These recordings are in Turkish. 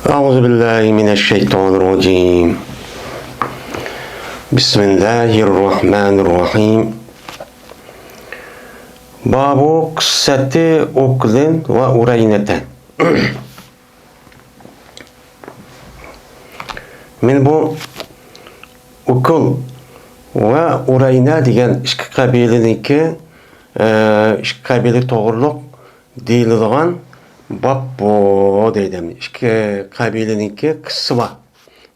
أعوذ بالله من الشيطان الرجيم بسم الله الرحمن الرحيم باب قصة أكل وأرينة من bu Ukul ve Urayna degan ikki qabilaniki ikki qabila to'g'riliq deyiladigan bab bu deydi. İkki qabilaniki qissasi bor.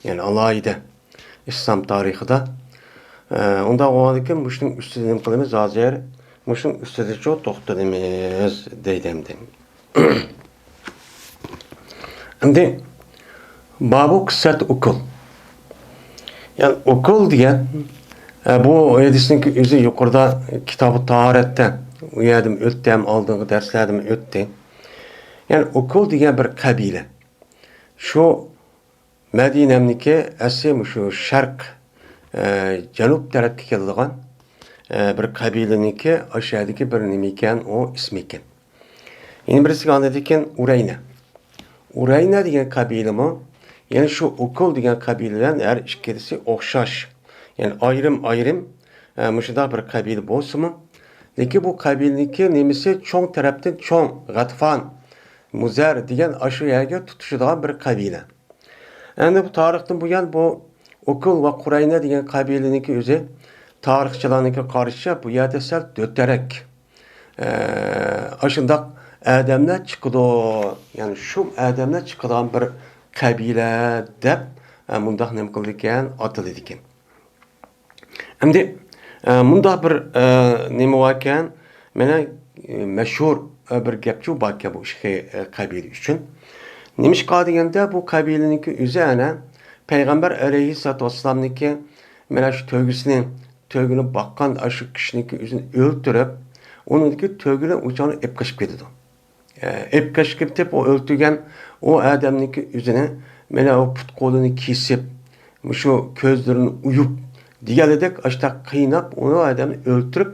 Yani alayida İslam tarixida. Unda o'ylayman mushuning ustida nima qilamiz hozir? Mushuning ustida cho to'xtalamiz deydi. Endi babu qissat Ukul. Yani Ukul degan bu hadisning o'zi yuqorida kitobi tahoratda u yerda o'tdim, oldingi darslarda o'tdi. Yani Ukul degan bir qabila. Shu Madinamniki asli shu sharq janub tarafga keladigan bir qabilaniki aşağıdaki bir nima ekan, o ismi ekan. Yana birisiga anladik Urayna. Urayna degan qabilami, yani şu Ukul degan qabiladan her ikkisi o'xshash. Yani ayrım muşunda bir qabila bo'lsa-mu, lekin bu qabilaniki nimasi cho'ng tarafdan cho'ng, G'atfan, Muzar degan ashu yerga tutishadigan bir qabila. Endi bu tarixdan buyon bu Ukul va Qurayna degan qabilaniki o'zi tarixchilarniki qarashicha bu yerda sal do'tarak ashundaq adamlar chiqadi. Yani şu adamlar chiqadigan bir qabila deb mundaq nima qildi ekan, atildi ekan. Endi mundaq bir nima bor ekan, mana mashhur bir gapchi bor ekan bu ikki qabila uchun. Nimishqa deganda bu qabilaniki o'zi ana Peygamber aleyhissalatu vesselam'niki mana shu tövgünü baqqan shu kishiniki o'zini o'ltirib, uniki tövgünü uçağını ep qaşib ketdi. Ep qaşib ketib, o o'ltirgan o adamniki o'zini mana o put qo'lini kesib, shu ko'zlarini uyub deganidek ashta qiynab onu adamni o'ltirib,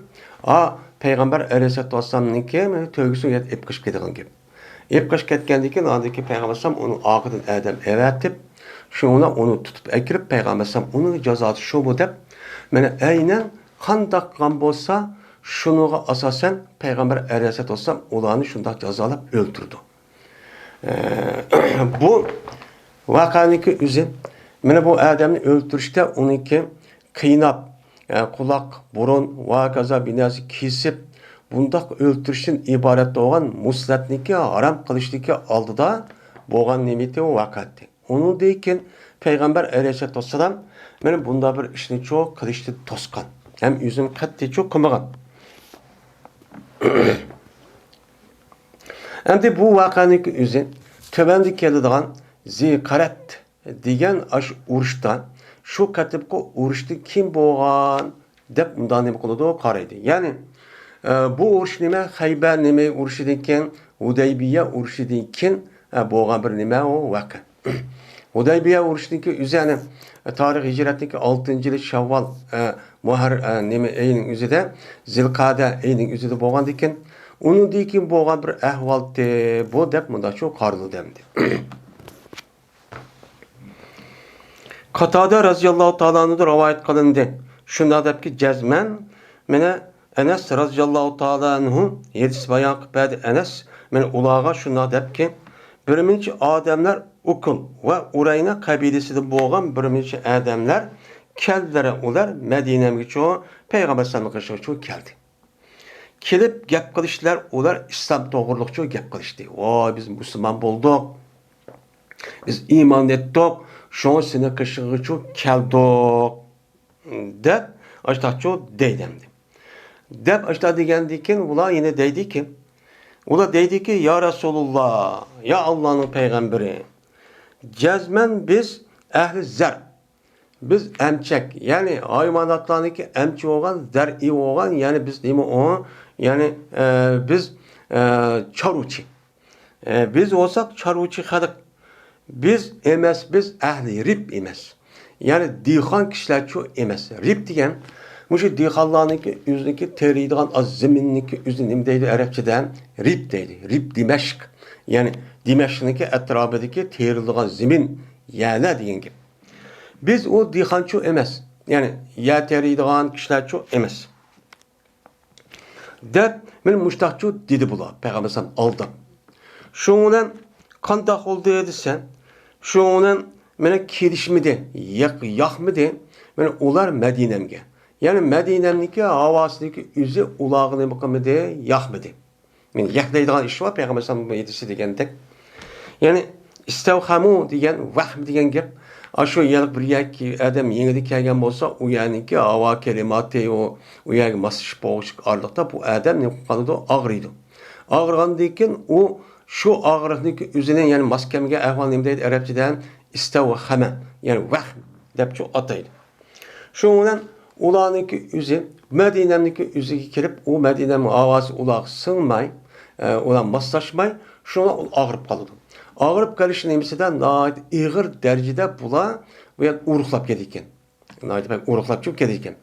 Peygamber aleyhissalatu vesselam'niki mana tövgüsini ep qaşib ketgan gap. Ep qaşib ketgandan keyin ondaki Peygamber sallam onu oqidan adam evatib, şuna onu tutup ekirip Peygamber sallam onun cezası şu bu dep, mana aynen qandaq qan bolsa şunuğa asasen Peygamber aleyhissalatu vesselam ularni şundaq cezalab öldürdü. Bu vaqaniki o'zi mana bu adamni o'ldirishda uniki qiynab, quloq, burun va kaza binasi kesib bundaq o'ldirishdan iborat bo'lgan muslatniki haram qilishniki oldida bo'lgan nimati u vaqatdi. Onun deyken Peygamber aleyhissalatu vesselam benim bunda bir işini çok kılıçtı toskan. Hem yüzüm katli çok kımagan. Hem de bu vakaniki yüzün töbendi keladigan Zikaret degan aş uruşta şu katipki uruşta kim bo'lgan deb bundan nima qiladi qaraydi. Yani bu uruş nima, Hayber nima urushidan keyin, Hudaybiya urushidan keyin bo'lgan bir nima o vaqa. Hudaybiya urushniki o'zi tarix hijratniki 6-yil Shavval Muharr nima ayining o'zida Zilqada ayining o'zida bo'lgandan keyin undan keyin bo'lgan bir ahvol bu deb bunda shu qarildi demdi. Qatada radhiyallohu ta'ala anhu rivoyat qilindi. Shunda debki jazman mana Enes radhiyallohu ta'ala anhu hadis bayon qildi. Enes men ularga shunda debki birinchi odamlar Ukul ve Urayna kabilesinde bo'lgan birinchi adamlar keldilar. Ular Madinaga çoğu Peygamber sallallahu aleyhi ve sellem keldi. Kelib gap qilishlar, ular islom to'g'riliq cho'y gap qilishdi. Voy, biz musulmon bo'ldik. Biz iymon etdik. Şunu seni qishig'i cho'y keldik deb ashtacho deydimdi. Deb ashta degandan keyin ular yine deydiki, ya Resulullah, ya Allah'ın peygamberi, cezmen biz ehli zer, biz emçek, yani hayvanatlarındaki emçi olan, zer'i olan, yani biz değil mi o, yani biz çaruçi. Biz olsak çaruçi kadık. Biz emes, biz ehli rib emes. Yani dihan kişiler çok emes. Rib diyen, bu şu dihallarındaki yüzündeki teriydiğen az zeminniki yüzün imdeydi Arapçadan rib deydi. Rib Dimeşk. Yani Dimashqniki atrofidagi terilgan zemin yerlar degan gap. Biz o dehqonchi emas. Ya'ni yer teriydigan kishilarchi emas. Deb men mushtaqchu dedi bular payg'ambar sallam aldab. Şundan qandaq oldu desen, şundan mene kelishmidi, yoqmidi. Mene ular Medine'mge. Yani Medine'mniki havasidagi o'zi ulog'ini biqimidi, yoqmidi. Men yoqlaydigan ish bor payg'ambar sallam aytisi degandek. Yani istavhamu degan vahm degan gap. Aşu yılık bir yak adam yengidi kelgan bolsa, u yaniki hava kelimati o yak masışıp boğuşuk arlıqda bu adam ne qiladi? Ağrıydı. Ağırgandan keyin u şu ağırlıqniki üzerine yani maskemge ahval nima deydi arabchadan istavhama yani vahm deb şu ataydi. Şundan ularniki o'zi Medine'niki o'ziga kirib, u Medine'ning ovozi ularga singmay, ular moslashmay, shuna og'rib qoladi. Ağırıp qolish nimasidan ig'ir darajada bular va uruqlab ketgan. Uruqlab ketgan.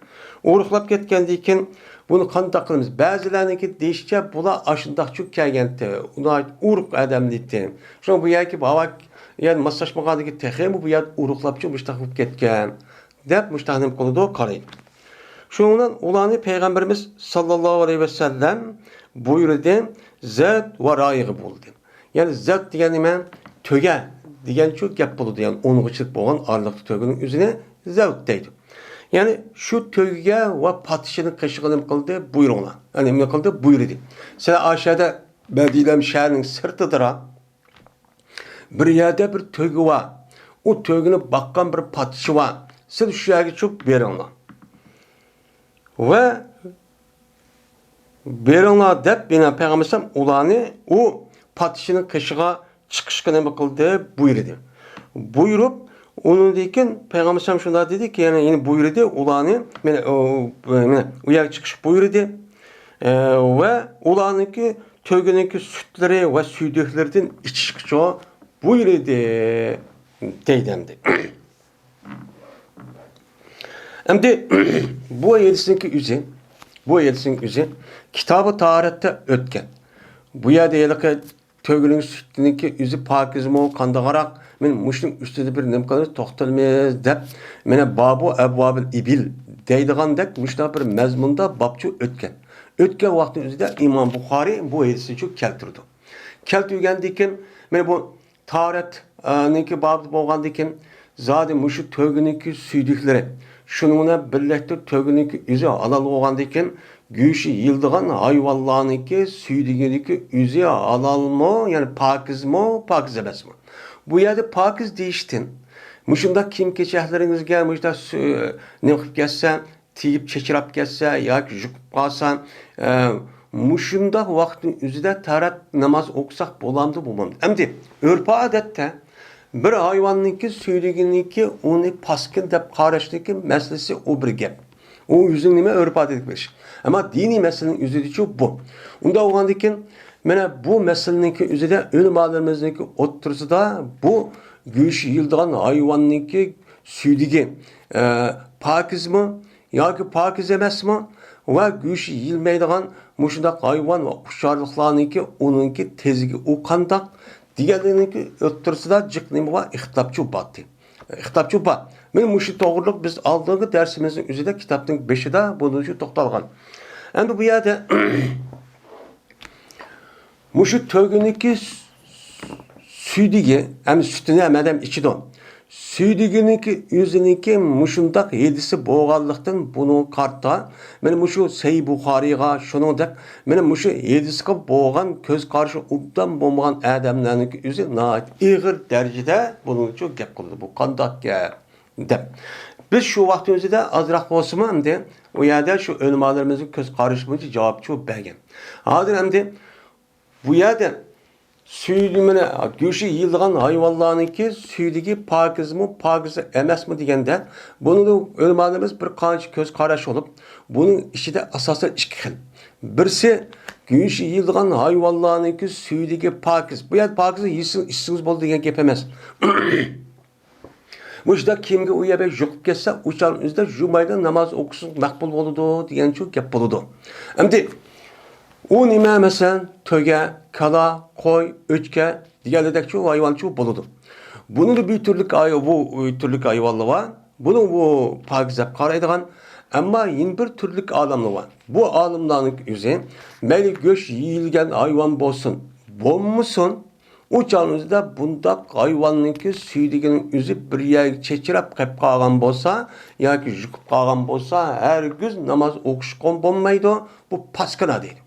Uruqlab ketgandan keyin buni qanday qilamiz? Ba'zilarniki deyishcha bular ashundaqchu kelganda, ular uruq odamlikdi. Shuna bu yoki havo yani moslashmaganligi texmi bu yer uruqlabchu mushtaq bo'lib ketgan deb mushtaqnim qiladi qaraydi. Shundan ularni payg'ambarimiz sallallohu alayhi vasallam buyurdi, zat va rayiq bo'ldi. Yani zat degan nima? Töge degan şu gap bo'ladi. Yani o'ng'ichilik bo'lgan arliqli tögening o'zini zat deydi. Yani şu tögega va patishini qishig'ini qildi, buyuringlar. Yani nima qildi? Buyurdi. Sizlar aşağıda Medine'm shahrining sirtidira bir yerda bir töge var. O tögini baqqan bir patishi var. Siz shu yerga chiqib beringlar. Va beringlar deb beni payg'ambar ularni u patishini qishig'a chiqishga nima qildi? Buyurdi. Buyurib, undan keyin payg'ambar sallam shunday dediki, ya'ni buyurdi, ularni mana u yerga chiqish buyurdi. Va ularniki to'giniki sutlari va suydiklaridan ichishga buyurdi deydimdi. Endi bu ayetsinki o'zi kitobi tahoratda o'tgan. Bu yerda yiliqi tögünün sütününki yüzü pakizmi qandaqaroq men mushning ustida bir nima qilamiz to'xtalmaymiz deb mena babu abwabil ibil deydigandek mushta bir mazmunda babchu o'tgan. O'tgan vaqtning o'zida Imom Buxoriy bu hadisni keltirdi. Keltirgandan keyin mena bu tahoratniki babı bo'lgandan keyin zodi mushu tögününki suydiklari shuningla birlikda tögününki o'zi halol bo'lgandan keyin Güyüşü yıldıgan hayvanlarınki süydiginiki üzü halal mı yani pakiz mi pakiz emas mı? Bu yerde pakiz deyiştin. Muşunda kim keçehleringizge muşda ne qilib ketsa, tiyip çekirap ketsa yoki juqib qolsa, muşunda vaqtning o'zida tarat namoz o'qisak bo'lamdi bo'lmamdi. Endi urf odatda bir hayvonninki süydiginiki uni paskin deb qarashniki masalasi o bir gap. O yüzün nime örf adetik bir şey. Ama dini meselenin üzerici bu. Onda olgandan keyin mana bu meseleninki üzerinde ulamalarımızniki o'ttirsida bu go'sht yildigan hayvonninki suydigi pokizmi yoki pokiz emasmi va go'sht yilmaydigan mushundaq hayvon va qushorliqlarniki uninki tezigi u qandaq deganlarniki o'ttirsida jiq nima va ixtilofchi botdi. Ixtilofchi bor. Men muşu to'g'riliq biz aldığımız dersimizin üzerinde kitapның 5'ida bunun için to'xtalgan. Endi bu yerda muşu tögüniki suydigi, hem sütünü hem adam içidi. Suydiginiki o'ziniki mushundaq hedisi bo'lganlikdan buni qarta men mushu Sahih Buxoriyga shuningdek men mushu hedisga bo'lgan ko'z qarashi obdan bo'lmagan odamlarniki o'zi ig'ir darajada buning uchun gap qildi. Bu qandoq gap deb. Biz shu vaqt o'zida ozroq bo'lsa-mu endi u yerda shu ulamolarimizni ko'z qarashi bo'yicha javobchi bergan. Hozir endi bu yerda Süydümüne göşü yıldıgan hayvanlarınki süydigi pakiz mi, pakiz emas mi degende bunu da ulamalarımız bir qancha ko'z qarash olup bunun içinde asasen iki xil. Birisi göşü yıldıgan hayvanlarınki süydigi pakiz. Bu yer pakiz işsiz bo'ldi degan gap emas. Muşda kimge u yerga juqib ketsa, o'shan o'zida jumayda namoz o'qisin maqbul bo'ladi degan shu gap bo'ladi. Endi u nima masalan to'ga, kala, qo'y, o'chka Diğerledeki o hayvançı buludu. Bunun da bir türlük hayvanlı var. Bunun bu pakizep karaydıgan. Ama yine bir türlük alamlı var. Bu alamların yüzü meli göç yiyilgen hayvan bolsun. Bolmusun. Uçağınızda bunda hayvanınki süydüğünün yüzü bir yer çeçirip kayıp kalan bolsa, ya ki jüküp kalan bolsa, her gün namaz okuşkon bolmaydı. Bu paskına değil.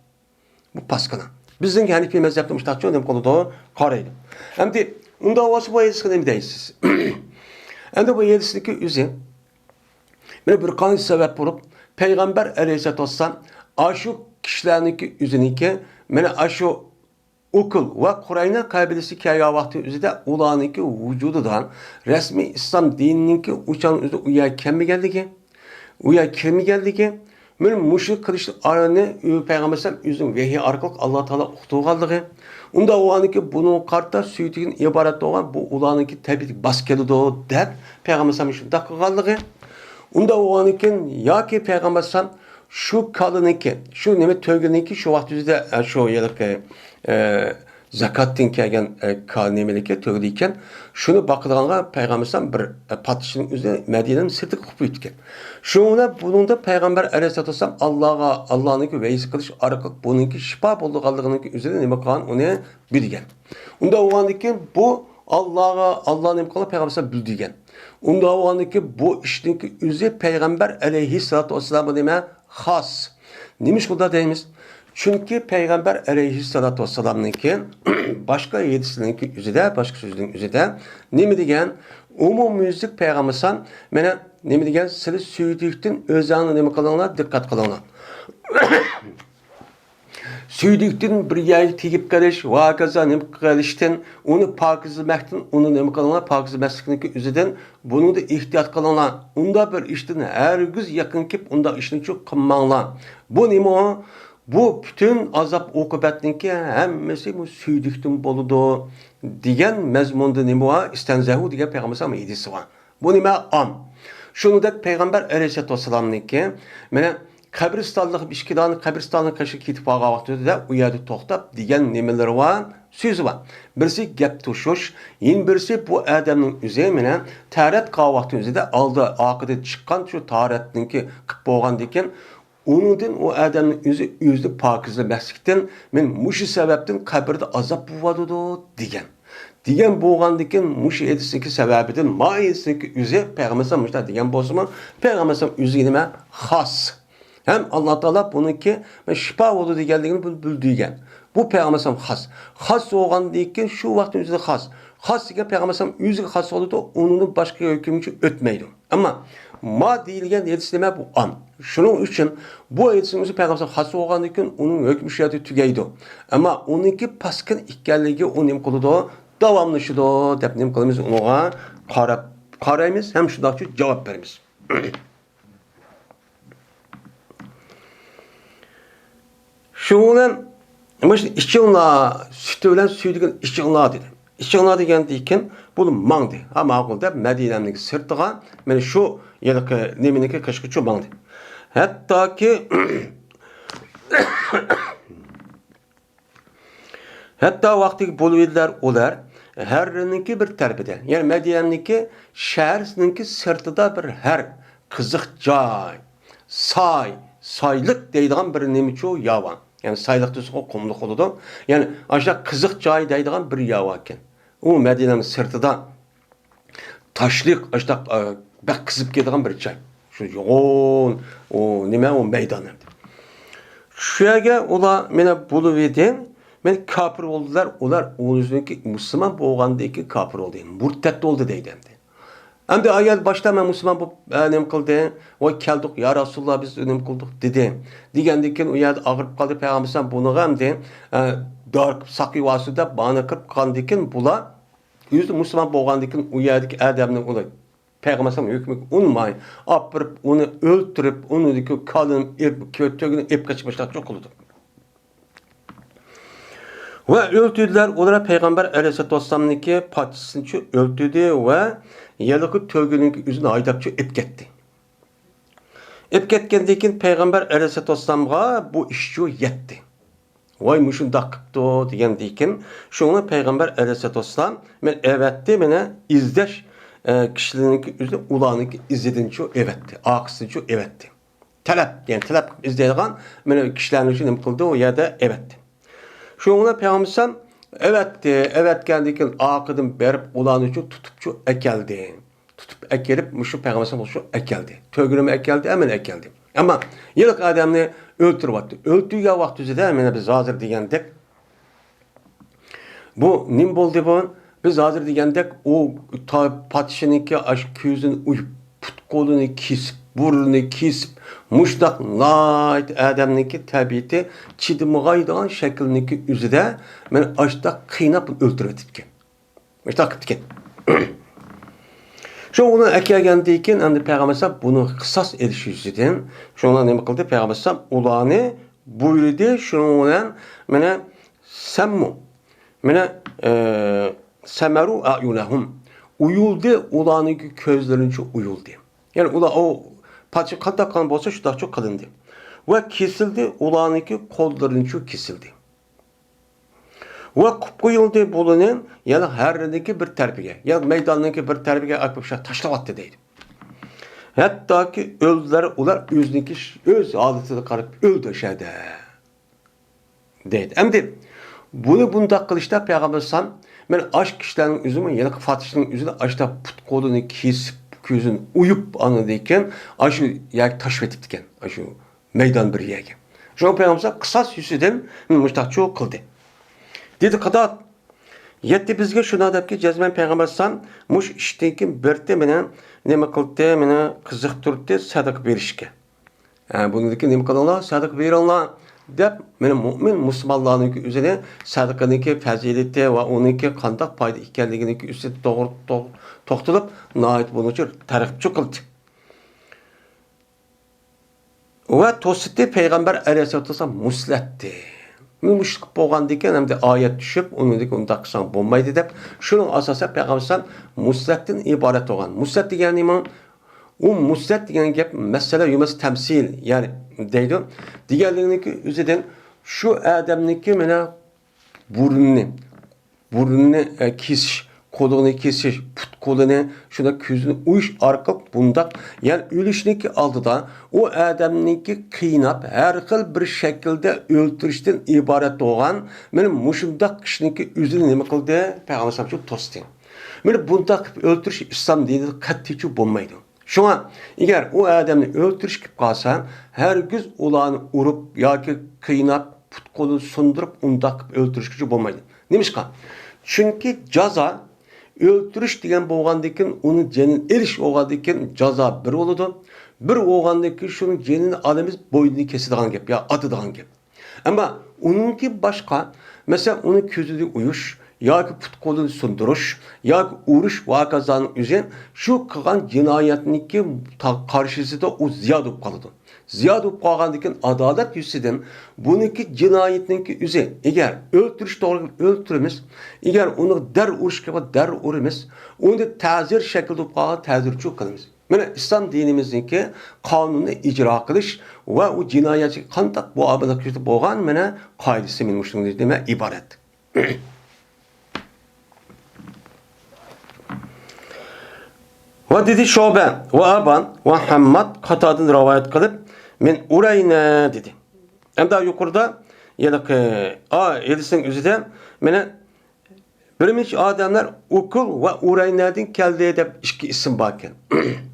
Bu paskına. Bizim Hanifi mezhepte müştakçı önem konuda karaydı. Hem de onda olası bu yedisini mi deysiz? Hem de bu yedisindeki yüzü böyle bir kanı sebep bulup Peygamber aleyhisselatü vesselam aşu kişilerinki yüzününki mene aşu okul ve Kur'an'a kabilesi ki ya vakti üzerinde ulanınki vücududan resmi İslam dinininki uçan üzerinde uya kemi geldi ki uya kimi geldi ki benim müşrik kılıçlı aranı Peygamber sallam yüzün vehiy arkalık Allah Teala okuduğu kaldı. Onda o anki bunu kartta süytüğün ibaret olan bu ulanınki tabi baskeli doğu der Peygamber sallam şu dakika kaldı. Onda o anki ya ki Peygamber sallam şu kalınınki şu neme tövgününki şu vakti üzerinde şu yıllık zakattin kelgen nemelike tögdiyken şunu bakılğanğa Peygamber sallam bir patışının üzerine Medine'nin sırtı kupu yutken. Şuna bununda Peygamber aleyhissalatü vesselam Allah'ınki veys kılış arıklık bununki şifa bolduğu üzerine neme kalan onu bilgen. Onda o andaki bu Allah'ın neme kalan Peygamber sallam bildigen. Onda o andaki bu işinki üzeri Peygamber aleyhissalatü vesselam deme has. Neymiş burada deyimiz? Çünkü Peygamber aleyhissalatü vesselam'ınki başka yedisininki üzerinde, başka sözünün üzerinde ne mi degen? Umumüzlük Peygamber sallam mene ne mi degen? Sizi süydükten özanı ne mi kılınlar? Dikkat kılınlar. Süydükten bir yayı tegip kaliş, vakaza ne mi kalişten, onu pakizlemekten, onu ne mi kılınlar? Pakizlemekteninki üzerinden bunu da ihtiyat kılınlar. Onda bir işten her güz yakın kip, onda işini çok kılmanlar. Bu ne mi o? Bu bütün azap okubetninki hemmesi bu süydükten boludu diyen mezmunda nime var? İstenzehu diye Peygamber sallam idisi var. Bu nime am. Şunu da Peygamber aleyhissalatü vesselam'ninki mene kabristanlık işkidanı kabristanlık kaşı kitip ağa vakti de uyadı tohtap diyen nimeleri var. Sözü var. Birisi gep tuşuş, yin birisi bu adamın üzerine taharet kavakti üzerinde aldı akıda çıkan şu taharetninki kıp boğan diken onundan o adamın yüzü pakizlemekten men muşu sebepten kabirde azap buvadı digen. Digen boğandikin muşu edisindeki sebebiden ma edisindeki yüzü Peygamber sallam digen bozma Peygamber sallam yüzü nime has. Hem Allah Teala bununki şifa oldu diyenliğini bildiğen. Bu Peygamber sallam has. Has olgan diyen şu vaktin yüzü has. Has diye Peygamber sallam yüzü has oldu da onun başka hükümcü ötmeydi. Ama ma deyilgen yetiştirme bu an. Şunun için bu yetiştirmesi Peygamber has olgandikin onun hükmü şiatı tügeydi. Ama onunki paskın ikkelliği onun kuludu davamlışıdı. Depnim kılımız ona karayımız hem şundakçı cevap verimiz. Şunun işçi onla sütü bilen süydüğün işçi onla dedi. İşçi onla degen deyken bunu mangdı. Ha mağulda Medine'nin sırtıga men şu yılki neminiki kışkıçı mangdı. Hatta ki hatta vakti buluydular olar herininki bir tarafida. Yani Medine'ninki şehrininki sırtıda bir her kızık cay, saylık deydiğen bir nemiço yavan. Yani saylık düzü o kumluk oludu. Yani aşağı kızık cay deydiğen bir yavakken. O Medine'nin sırtıda taşlık aşağı bak kızıp gidiğen bir çay. Şu yoğun o nime o meydanı. Şuyaga ola mene buluvedi. Men kafir oldular. Olar o'zuniki Müslüman bo'lgandagi kafir oldu. Murtad oldu deydi. Hem de ayet başta ben Müslüman bu önem kıldı. O keldik ya Resulullah biz önem kıldık dedi. Digendeki o yerde ağırıp kaldı Peygamber bunu hem de dar sakı vasıda bana kırıp kandikin bula yüzde Müslüman boğandikin o yerdeki adamın olay. Peygamber hükmü unmay apırıp onu öldürüp onu diki kalın kötüğünü ip kaçmışlar çok oldu. Ve öldürdüler onlara Peygamber aleyhissalatü vesselam'nınki partisini öldürdü ve yalıkı tövgünün yüzüne aydapçı ip gitti. İp gitkendekin Peygamber aleyhissalatü vesselam'a bu işçi yetti. Voy muşundaq qıptı degan dekin. Şunu Peygamber Aleyhisselatü Vesselam men evetti mene izdeş kişilerin üzerine ulanık izledinço evetti. Aqısınço evetti. Talep yani talep izleydigan mene kişilerin için nima qildi o yerda evetti. Şuna Peygamber evetti. Evet geldikin aqıdan berip ulanıço tutupço ekeldi. Tutup ekelip muşu Peygamber şu ekeldi. Tögürüme ekeldi hemen ekeldi. Ama yıllık adamını öldürüp attı. Öldüğü vakti üzere hemen biz hazır degandek. Bu nim boldu bu? Biz hazır degandek o padişahınki aş közün uyup put kolunu kesip burnunu kesip muşdak nayt adamınki tabiati çidimgaydan şekilniki üzere men aşta kıynap öldürüp Muşdak qıptken. Şu onu ekelgendeyken endi Peygamber bunu kısas ediş yüzüden şuna nima qildi Peygamber ularni buyurdu şunun bilan mene semmu mene semeru ayunahum uyuldu ularning ko'zlarincha uyuldu. Yani ular o paçı qandaqan bo'lsa shundoq çok qilindi. Va kesildi ularniki qo'llarincha kesildi. Va qo'yildi bo'lini yani harniki bir tarafiga ya maydonniki bir tarafiga akbışa tashlavatdi deydi. Hattoki o'zlari ular o'ziniki o'z holatiga qarab o'ldirishadi deydi. Endi buni bundaq qilishda Peygamber sallam men ash kishilarning o'zimi yana Fatishning o'zini ashta put qo'lini kesib ko'zini uyub anadi ekan, ashu yak tashvetib ekan, ashu maydon bir yerga. Shu Peygamber sallam qisas yusidan mushtaqcho qildi. Dedi qadat yetti bizga shuna debki jazman Peygamber sallam mush ishdan birti meni nima qildi, meni qiziqtirdi sadaqa berishga. Buniki nima qilinglar? Sadaqa beringlar deb meni mu'min musulmonlarning o'zini sadaqaniki fazilati va uniki qanday foyda ekanligini ustida to'g'ri to'xtalib, nihoyat buncha tarixchi qildi. Va to'sitdi Peygamber Aleyhisselatü Vesselam muslatdi. Müşrik bo'lgandan hamda oyat tushib, uningdek undaq qilsang bo'lmaydi deb, shuning asosida Peygamber muslatdan iborat bo'lgan. Muslat degani nima? U muslat degan gap masala emas, tamsil, ya'ni deydi. Deganliginiki o'zidan shu odamniki mana burnini kesish, qo'lini kesish, put qo'lini shuna ko'zini uyish orqali bundaq, ya'ni o'lishniki oldida u odamniki qiynab har xil bir shaklda o'ltirishdan iborat bo'lgan mana mushundaq kishiniki o'zini nima qildi? Payg'ambar sollallohu to'sdi. Mana bundaq o'ltirish islom dinida qat'iy bo'lmaydi. Şuna eğer o adamni öldürüş kip qalsa, hergiz ularni urib yoki qiynab, put qo'lini sundirib undaq öldürüşkücü bo'lmaydi. Nimishqa? Chunki jazo öldürüş degan bo'lgandan uni janini erish bo'lgandan jazo bir bo'ladi. Bir bo'lgandan shuni janini olamiz, bo'ynini kesadigan gap, ya atadigan gap. Ama uningki boshqa, mesela uni ko'zini uyush yoki put qo'lini sundirish yoki urish voqealarning o'zi shu qilgan jinoyatniki qarshisida u ziyod bo'lib qoladi. Ziyod bo'lib qolgandan keyin adolat yusidan buniki jinoyatniki o'zi agar o'ltirish to'g'ri o'ltiramiz, agar uni dar urishga dar uramiz, uni ta'zir shaklida bo'lib qolgan ta'zirchi qilamiz. Mana islom dinimizniki qonunni ijro qilish va u jinoyatchi qanday muomala qilib bo'lgan mana qoidasi men shunday dema iborat. Ve dedi Şobe ve Aban ve Hammad Katad'ın rivayet kılıp men urayna dedi. Hem daha yukarıda yalık edisinin üzerinde mene birmiş adamlar ukul ve urayna'dan geldi edip iki isim bakken.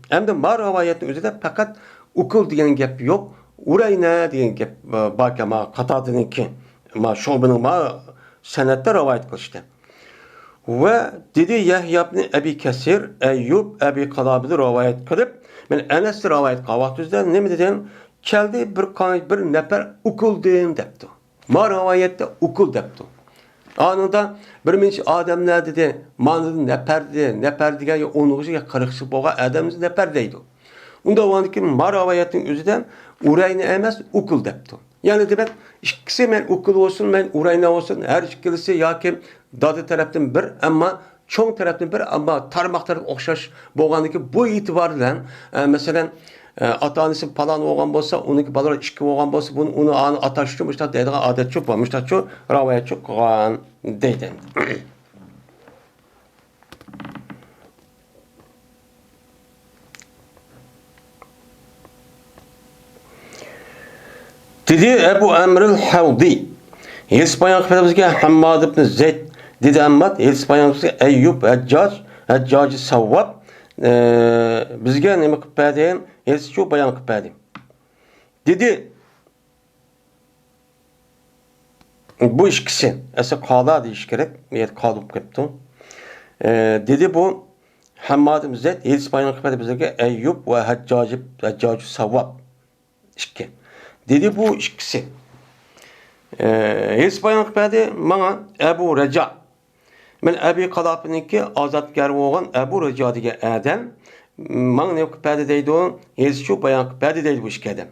Hem de mar rivayetin üzerinde fakat ukul diyen gap yok. Urayna diyen gap bakken ma Katad'ınki ma Şobe'nin ma senette rivayet kılıştı. Ve dedi Yahya ibn Abi Kesir, Eyyub, Abi Kalab'ı rivayet kılıp, ben Enes'te rivayet kavaktüzde ne mi dedim? Keldi bir nefer ukuldim depti. Ma rivayette ukul depti. Anında bir minç adamlar dedi, manıdı neper diye ya onuğucu ya karıkçı boğa adamımız neper deydi. Onda o andaki ma rivayetin özüden urayna emez ukul depti. Yani de ben ikisi men ukul olsun, men urayna olsun, her ikilisi ya ki dadı taraftan bir ama çoğun taraftan bir ama tarmak taraf okşaş boğandaki bu itibarla mesela ata-onasi falan bo'lgan bo'lsa, uniki bolalar 2 bo'lgan bo'lsa, uni atash uchun mustaq deydigan odat bor. Mustaq rivoyat qilgan deydi. Dedi Ebu Emr'il Havdi. Hadis bayan qilibizga Hammad ibn Zayd dedi Hammad, hadis bayan qilibizga Ayyub Hajjaj Savvab bizga nima qilib berdi? Hadis shu bayan qilib berdi. Dedi bu ikisi esa qala deyish kerak. Men qolib ketdim. Dedi bu Hammad ibn Zayd hadis bayan qilib berdi bizga Ayyub va Hajjaj Savvab. İki. Dedi bu ikisi. Hadis bayan qilib berdi mana Abu Raja. Men Abi Qalaf'niki azatgar bo'lgan Abu Raja degan adam mana nima qilib berdi deydi u. Hadis shu bayan qilib berdi deydi bu ikki adam.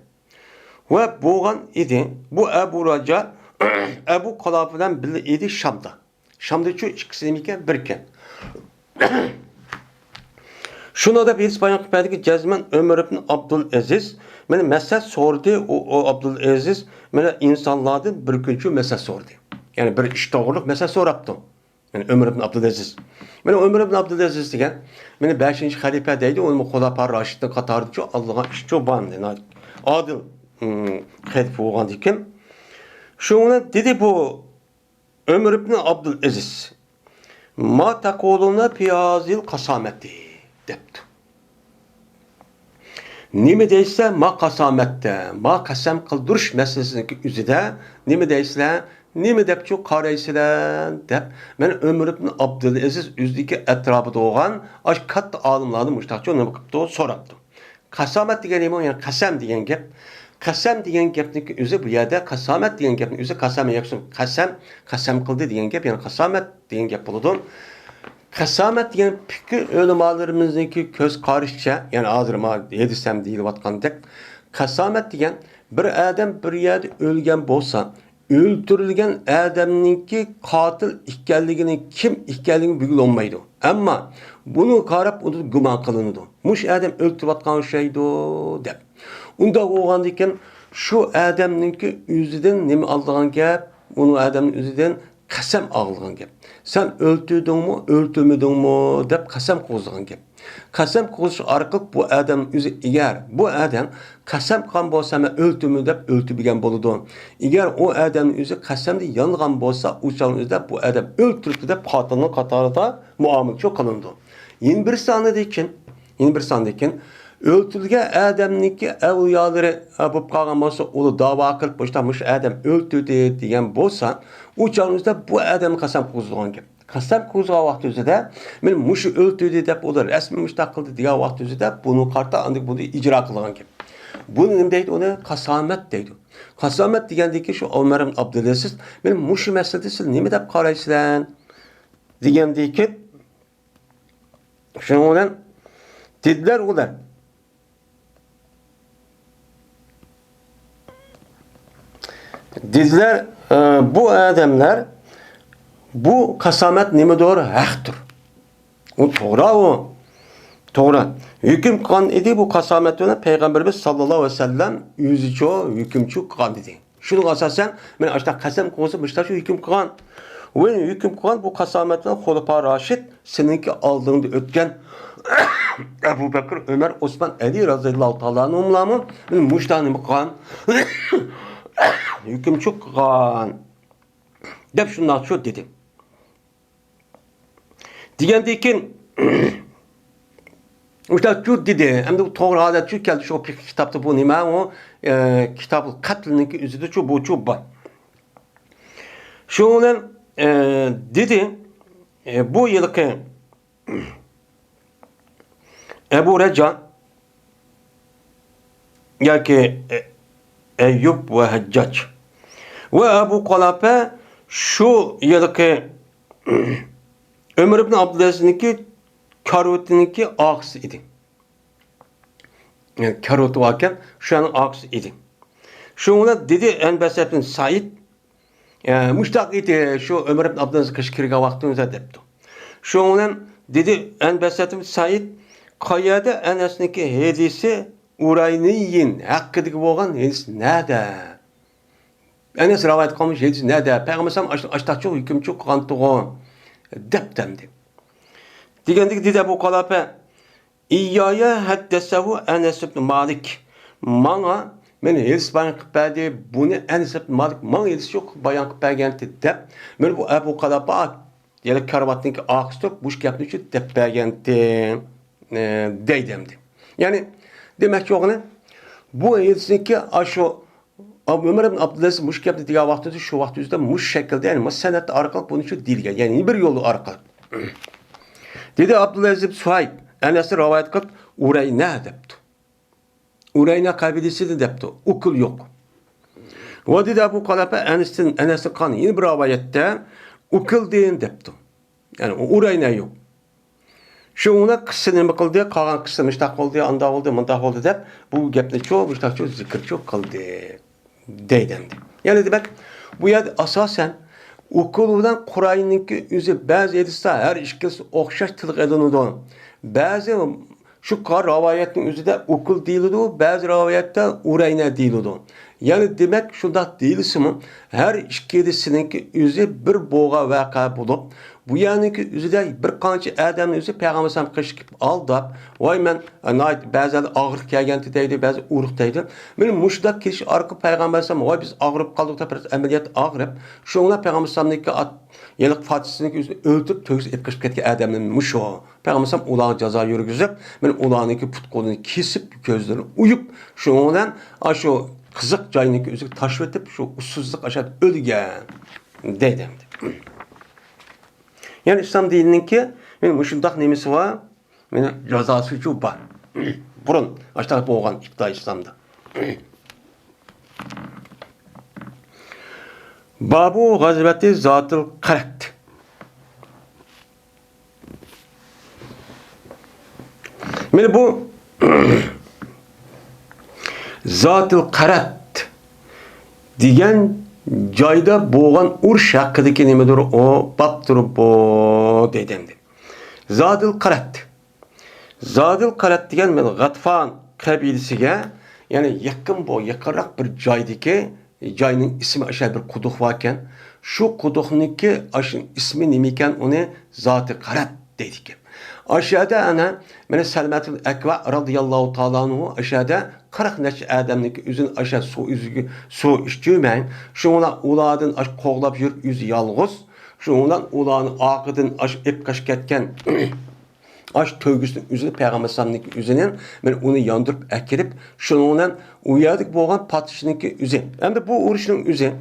Va bo'lgan edi bu Abu Raja Abu Qalaf bilan birga edi Shamda. Shamda shu ikkisi ekan bir ekan. Şunu da bir bayan qilib berdiki Cazman Ömer ibn Abdülaziz meni mesaj sordu o Abdülaziz meni insonlardan bir kunchi mesaj sordu. Yani bir ish to'g'riliq mesaj so'rabdi. Yani Ömer ibn Abdülaziz. Meni Ömer ibn Abdülaziz degan meni 5-xalifa deydi, uni Xulafa Raşidin qatoriga Allohga ish cho'bandi. Adil xalifa bo'lgan ekan. Şunu dedi bu Ömer ibn Abdülaziz. Ma taquluna piyazil qasamati debdi. Nima deysa ma qasamatda, ma qasam qildirish masalasini o'zida nima deysizlar, nima deb chu qaraysizlar deb men Ömer ibn Abdülaziz o'zidagi atrofida bo'lgan ash katta olimlarni mushtaqcha nima qilibdi so'rabdi. Qasamat degan nima? Yani qasam degan gap. Qasam degan gapning o'zi bu yerda qasamat degan gapning o'zi qasam yo'qsin. Qasam qildi degan gap, yani qasamat degan gap bo'ladi. Qasamat degan fikr ulamolarimizniki ko'z qarashcha, yani hozir men yedisam deyilayotgandek, qasamat degan bir odam bir yerda o'lgan bo'lsa, o'ldirilgan odamningki qotil ekanligini, kim ekanligini bilolmaydi. Ammo buni qarab uni gumon qilinadi. Mush odam o'ltirayotgan shaydi deb. Unda bo'lganda ekan shu odamningki o'zidan nima olgan gap, uni odamning o'zidan qasam olgan gap. Sen öldürdünmü, öldürmedinmi deb qasam qo'zg'agan gap. Qasam qo'zish orqali bu odam o'zi agar bu odam qasam qilgan bo'lsa, men o'ldimmi deb o'ldirgan bo'ladi. Agar u odamning o'zi qasamda yongan bo'lsa, o'shaning o'zida bu odam o'ldirdi deb qotilning qatorida muomala qilindi. Yana bir sondakin o'ldirilgan odamniki avliyolari bo'lib qolgan bo'lsa, uni da'vo qilib boshlanmış odam o'ldirdi degan bo'lsa, o'shaningizda bu odam qasam qo'zg'agan gap. Qasam qo'zg'agan vaqt o'zida men mushi o'ldirdi deb ular rasmiy mushtaq qildi degan vaqt o'zida buni qarta andik buni ijro qilgan gap. Buni nima deydi? Uni qasamat deydi. Qasamat degandiki shu Ömer ibn Abdülaziz men mushi masalada siz nima deb qaraysizlar degandiki shuning bilan dedilar ular dediler bu adamlar bu qasamat nima doğru haqdir. O to'g'ri o. To'g'ri. Hüküm qilgan edi bu qasamatni Payg'ambarimiz sallallohu alayhi vasallam o'zicha hukmchi qilgan edi. Shuning asosan men ashta qasam qo'ysa mishta shu hukm qilgan. Va hukm qilgan bu qasamatni Xulafa Raşid seninki oldingda o'tgan Abu Bakr, Ömer, Osman, Ali radhiyallohu ta'ala anhumlarni mushtani qilgan. Hükümçü qilgan deb shunday shu dedi. Degandan o'sha shu dedi. Endi bu to'g'ri holat shu keldi shu kitobda bu nima u kitobul qatlniki o'zida shu bu bor. Shuni dedi bu yilqi Ebu Reca yoki Eyyub ve Haccac ve Ebu Qalaf'a şu yılki Ömer ibn Abdülaziz'ninki karotiniki ağzı idi. Yani karotu varken şu an ağzı idi. Şuna dedi Enbes ibn Said müştak idi şu Ömer ibn Abdülaziz kışkırga vaktimize depti. Şuna dedi Enbes ibn Said Qayyada Enes'ninki hedisi Urayniyin hakkıdaki boğan hadis nerede? Enes rivayet kılmış hadis nerede? Peygamberim açtakçı hükümçü kantığı deptemdi. Digendik dide bu kalape İyyaya haddesehu Enes ibn Malik. Mana men hadis bayan kıpadi bunu Enes ibn Malik mana hadis yok bayan kıpagenti dep. Men bu Ebu Kalape yani karvatınki ağustok buş gapni şu depagenti deydemdi. Yani demek ki oğlum bu hadisinki aşo Ömer ibn Abdülaziz muş gapni diye vaxtı şu vaxt yüzde muş şekilde yani senet arkalık bunun için dilge yani bir yolu arkalık. Dedi Abdülaziz ibn Suhayb Enes'e rivayet kılıp Ureyna depti. Ureyna kabilesi de depti. Ukul yok. Ve dedi Ebu Kalape Enes'in kanı yine bir rivayette ukul deyin depti. Yani Ureyna yok. Şu ona kıssını mı kıldı, kalan kıssını müştak oldu, anda oldu, mıntak oldu dep bu gepni çok, müştak çok, zikir çok kıldı. Deydemdi. Yani demek bu yer asasen Ukuludan Kur'an'ınki yüzü bazı edilse her işkisi okşaş tılık edildi. Bazı şu kar ravayetin yüzü de ukul değildi, bazı ravayette urayna değildi. Yani demek şunda değilse mi her işkisininki yüzü bir boğa vaka bulup bu yanınki yüzü de bir kançı adamın yüzü Peygamber'e kışkıp aldap vay men bazı ağırlık gelgenti deydi, bazı uğruk deydi. Benim muşdak kişi arka Peygamber'e vay biz ağırıp kaldık da biraz ameliyat ağırıp şunla Peygamber'e at yelik fatisini yüzü öldürüp töküz etkışıp ketki adamın muşo. Peygamber'e ulağı ceza yürgüzüp benim ulağınınki put kolunu kesip gözlerini uyup şunla aşo kızık cayınınki yüzü taşvetip şu ussuzluk aşağı ölgen deydimdi. Yani İslam dinininki benim müşundak nemesi var, benim cezası şu var. Burun aşağı boğan iptal İslam'da. Babu gazveti zatıl karet. Yani bu zatıl karet diyen joyda boğan uruş hakkıdaki nemedir o baptır bu dedimdi. Zadil Karat. Zadil Karat degan men G'atfan kabilesiga yani yaqinroq bir joydagi joyning ismi o'sha bir quduq bor ekan. Shu quduqniki ismi nima ekan uni Zoti Karat deydi ekan. Aşağıda ana mana Salmatul Akva radıyallahu taala anhu aşağıda 40 neçə adamniki üzün aşağı su içməyən. Şuna uladın aş qoğlab yür yüz yalğız. Şundan ulanı aqıdın aş epqaş ketken aş tövgüsünün üzünü Peygamber sallallahu üzünün men onu yandırıp akirip şundan uyadık boğan patışınınki üzü. Hem de bu uruşun üzü.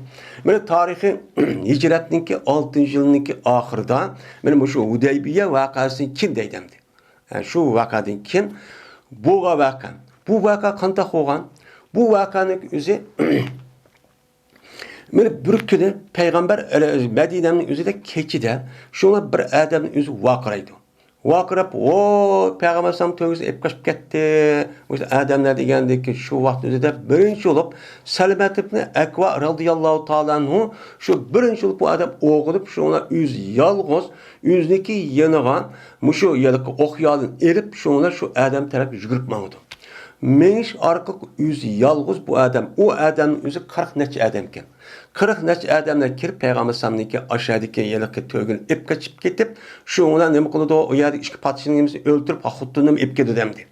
Men tarihi hicretninki 6. yılınki ahırda men şu Hudeybiye vakasını kim deydimdi. Yani şu vakadın kim? Bu vaka. Bu vaka qanday bo'lgan? Bu vakanın üzü men bir kuni Peygamber Medine'nin üzüde keçide şuna bir adamın üzü vaqiraydı. Vaqirab o Peygamber sallam tövgüsü epqaşıp ketdi. İşte adamlar degandeki şu vaqt üzüde birinci olup Salmat ibn Akva radıyallahu taala anhu şu birinci olup bu adam oğulup şuna yüz yalğız yüzniki yanıgan muşu yalık oqyalın erip şuna şu adam taraf yugurib mağdı. Meniş arka yüz yalğız bu adam. O adamın yüzü 40 neçə adam ekan. 40 neçə adamlar kirib Peygamber sallallahu aşağıdaki yalık tögün ip kaçıp ketip şuna nima qildi o yerda ikki patishini öldürüp xuddi ip ketdi demdi.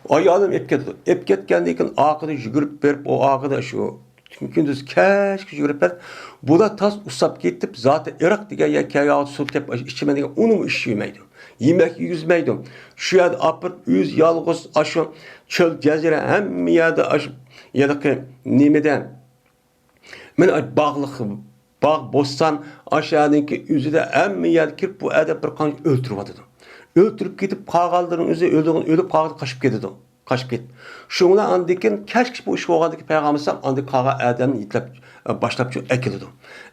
Ayolum ip ketdi. İp ketgandan keyin aqida yugurib berib o aqida şu gündüz keşke yugurib berib bu da tas usab ketib zati Iroq degan yakaya su tep içime degan onu işyemeydi. Yemek yüzmeydi. Şu yerde apır yüz yalğız aşı çöl cezire hem yerde aşı yalık nimeden men bağ bostan aşağıdaki yüzüde hem yer kirip bu adam bir kan öldürüp atıdı. Öldürüp gidip kağalların yüzü ölüp kağal kaçıp gidiyordu. Kaçıp gitti. Şuna andikin keşke bu iş olğandaki Peygamber sallam andik kağa adamı yitlep başlap şu ekildi.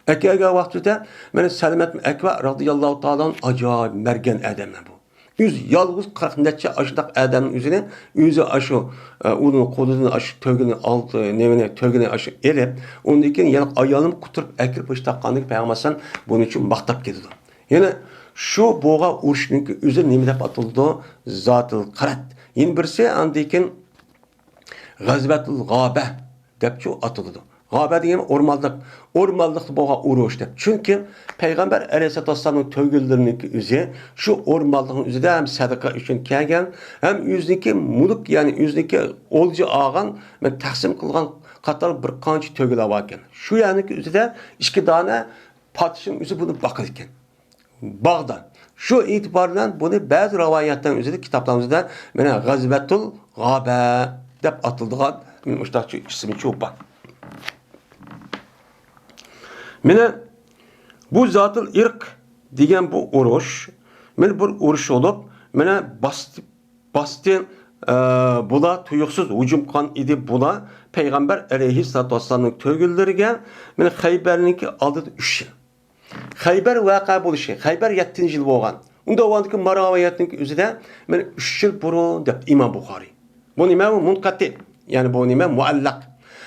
Ekilge vaxtında men Salmat Akva radıyallahu taala acayip mergen adamlar bu. Yüz yalğız 40 neçə aşdaq adamın yüzüne yüzü aşı onun kolunu aşı tögünü aldı nevine tögünü aşı elip ondan keyin yana ayağını kuturup akirip baştaqandık Peygamber sallam bunun için maqtap ketdi. Yani şu boğa uruşunun yüzü nima deb atıldı? Zatıl Karat. Yine birisi andikin Gazvetul Gabe deb şu atıldı. Gabe degan ormanlık, ormanlıkta boğa uruş deb. Çünkü Peygamber Aleyhisselatü Vesselam'ın tövgüllerinin üzeri şu ormanlığın üzerinde hem sadaka için kelgen hem yüzdeki muluk yani yüzdeki olcu ağan ve taksim kılgan katar bir qancha tövgüler varken. Şu yani üzerinde iki tane padişahın üzeri bunu bakır iken. Bağdan. Şu itibarla bunu bazı rivayetlerin üzerinde kitaplarımızda mana Gazvetul Gabe deb atıldıgan müştakçı ismi çok bak. Mene bu zatıl irk degan bu uruş, men bir uruş olup, mene bastın bula tuyuksuz hücum kan idi bula Peygamber Aleyhisselatü Vesselam'ın tövgülleriga mene Xayber'ninki aldı 3 yıl. Xayber vaqa buluşu, Xayber 7. yıl bolgan. Unda ovandaki maravayatning üzerinde men 3 yıl burun deb İmam Buxari. Bu nima munkati, yani bu nima muallaq.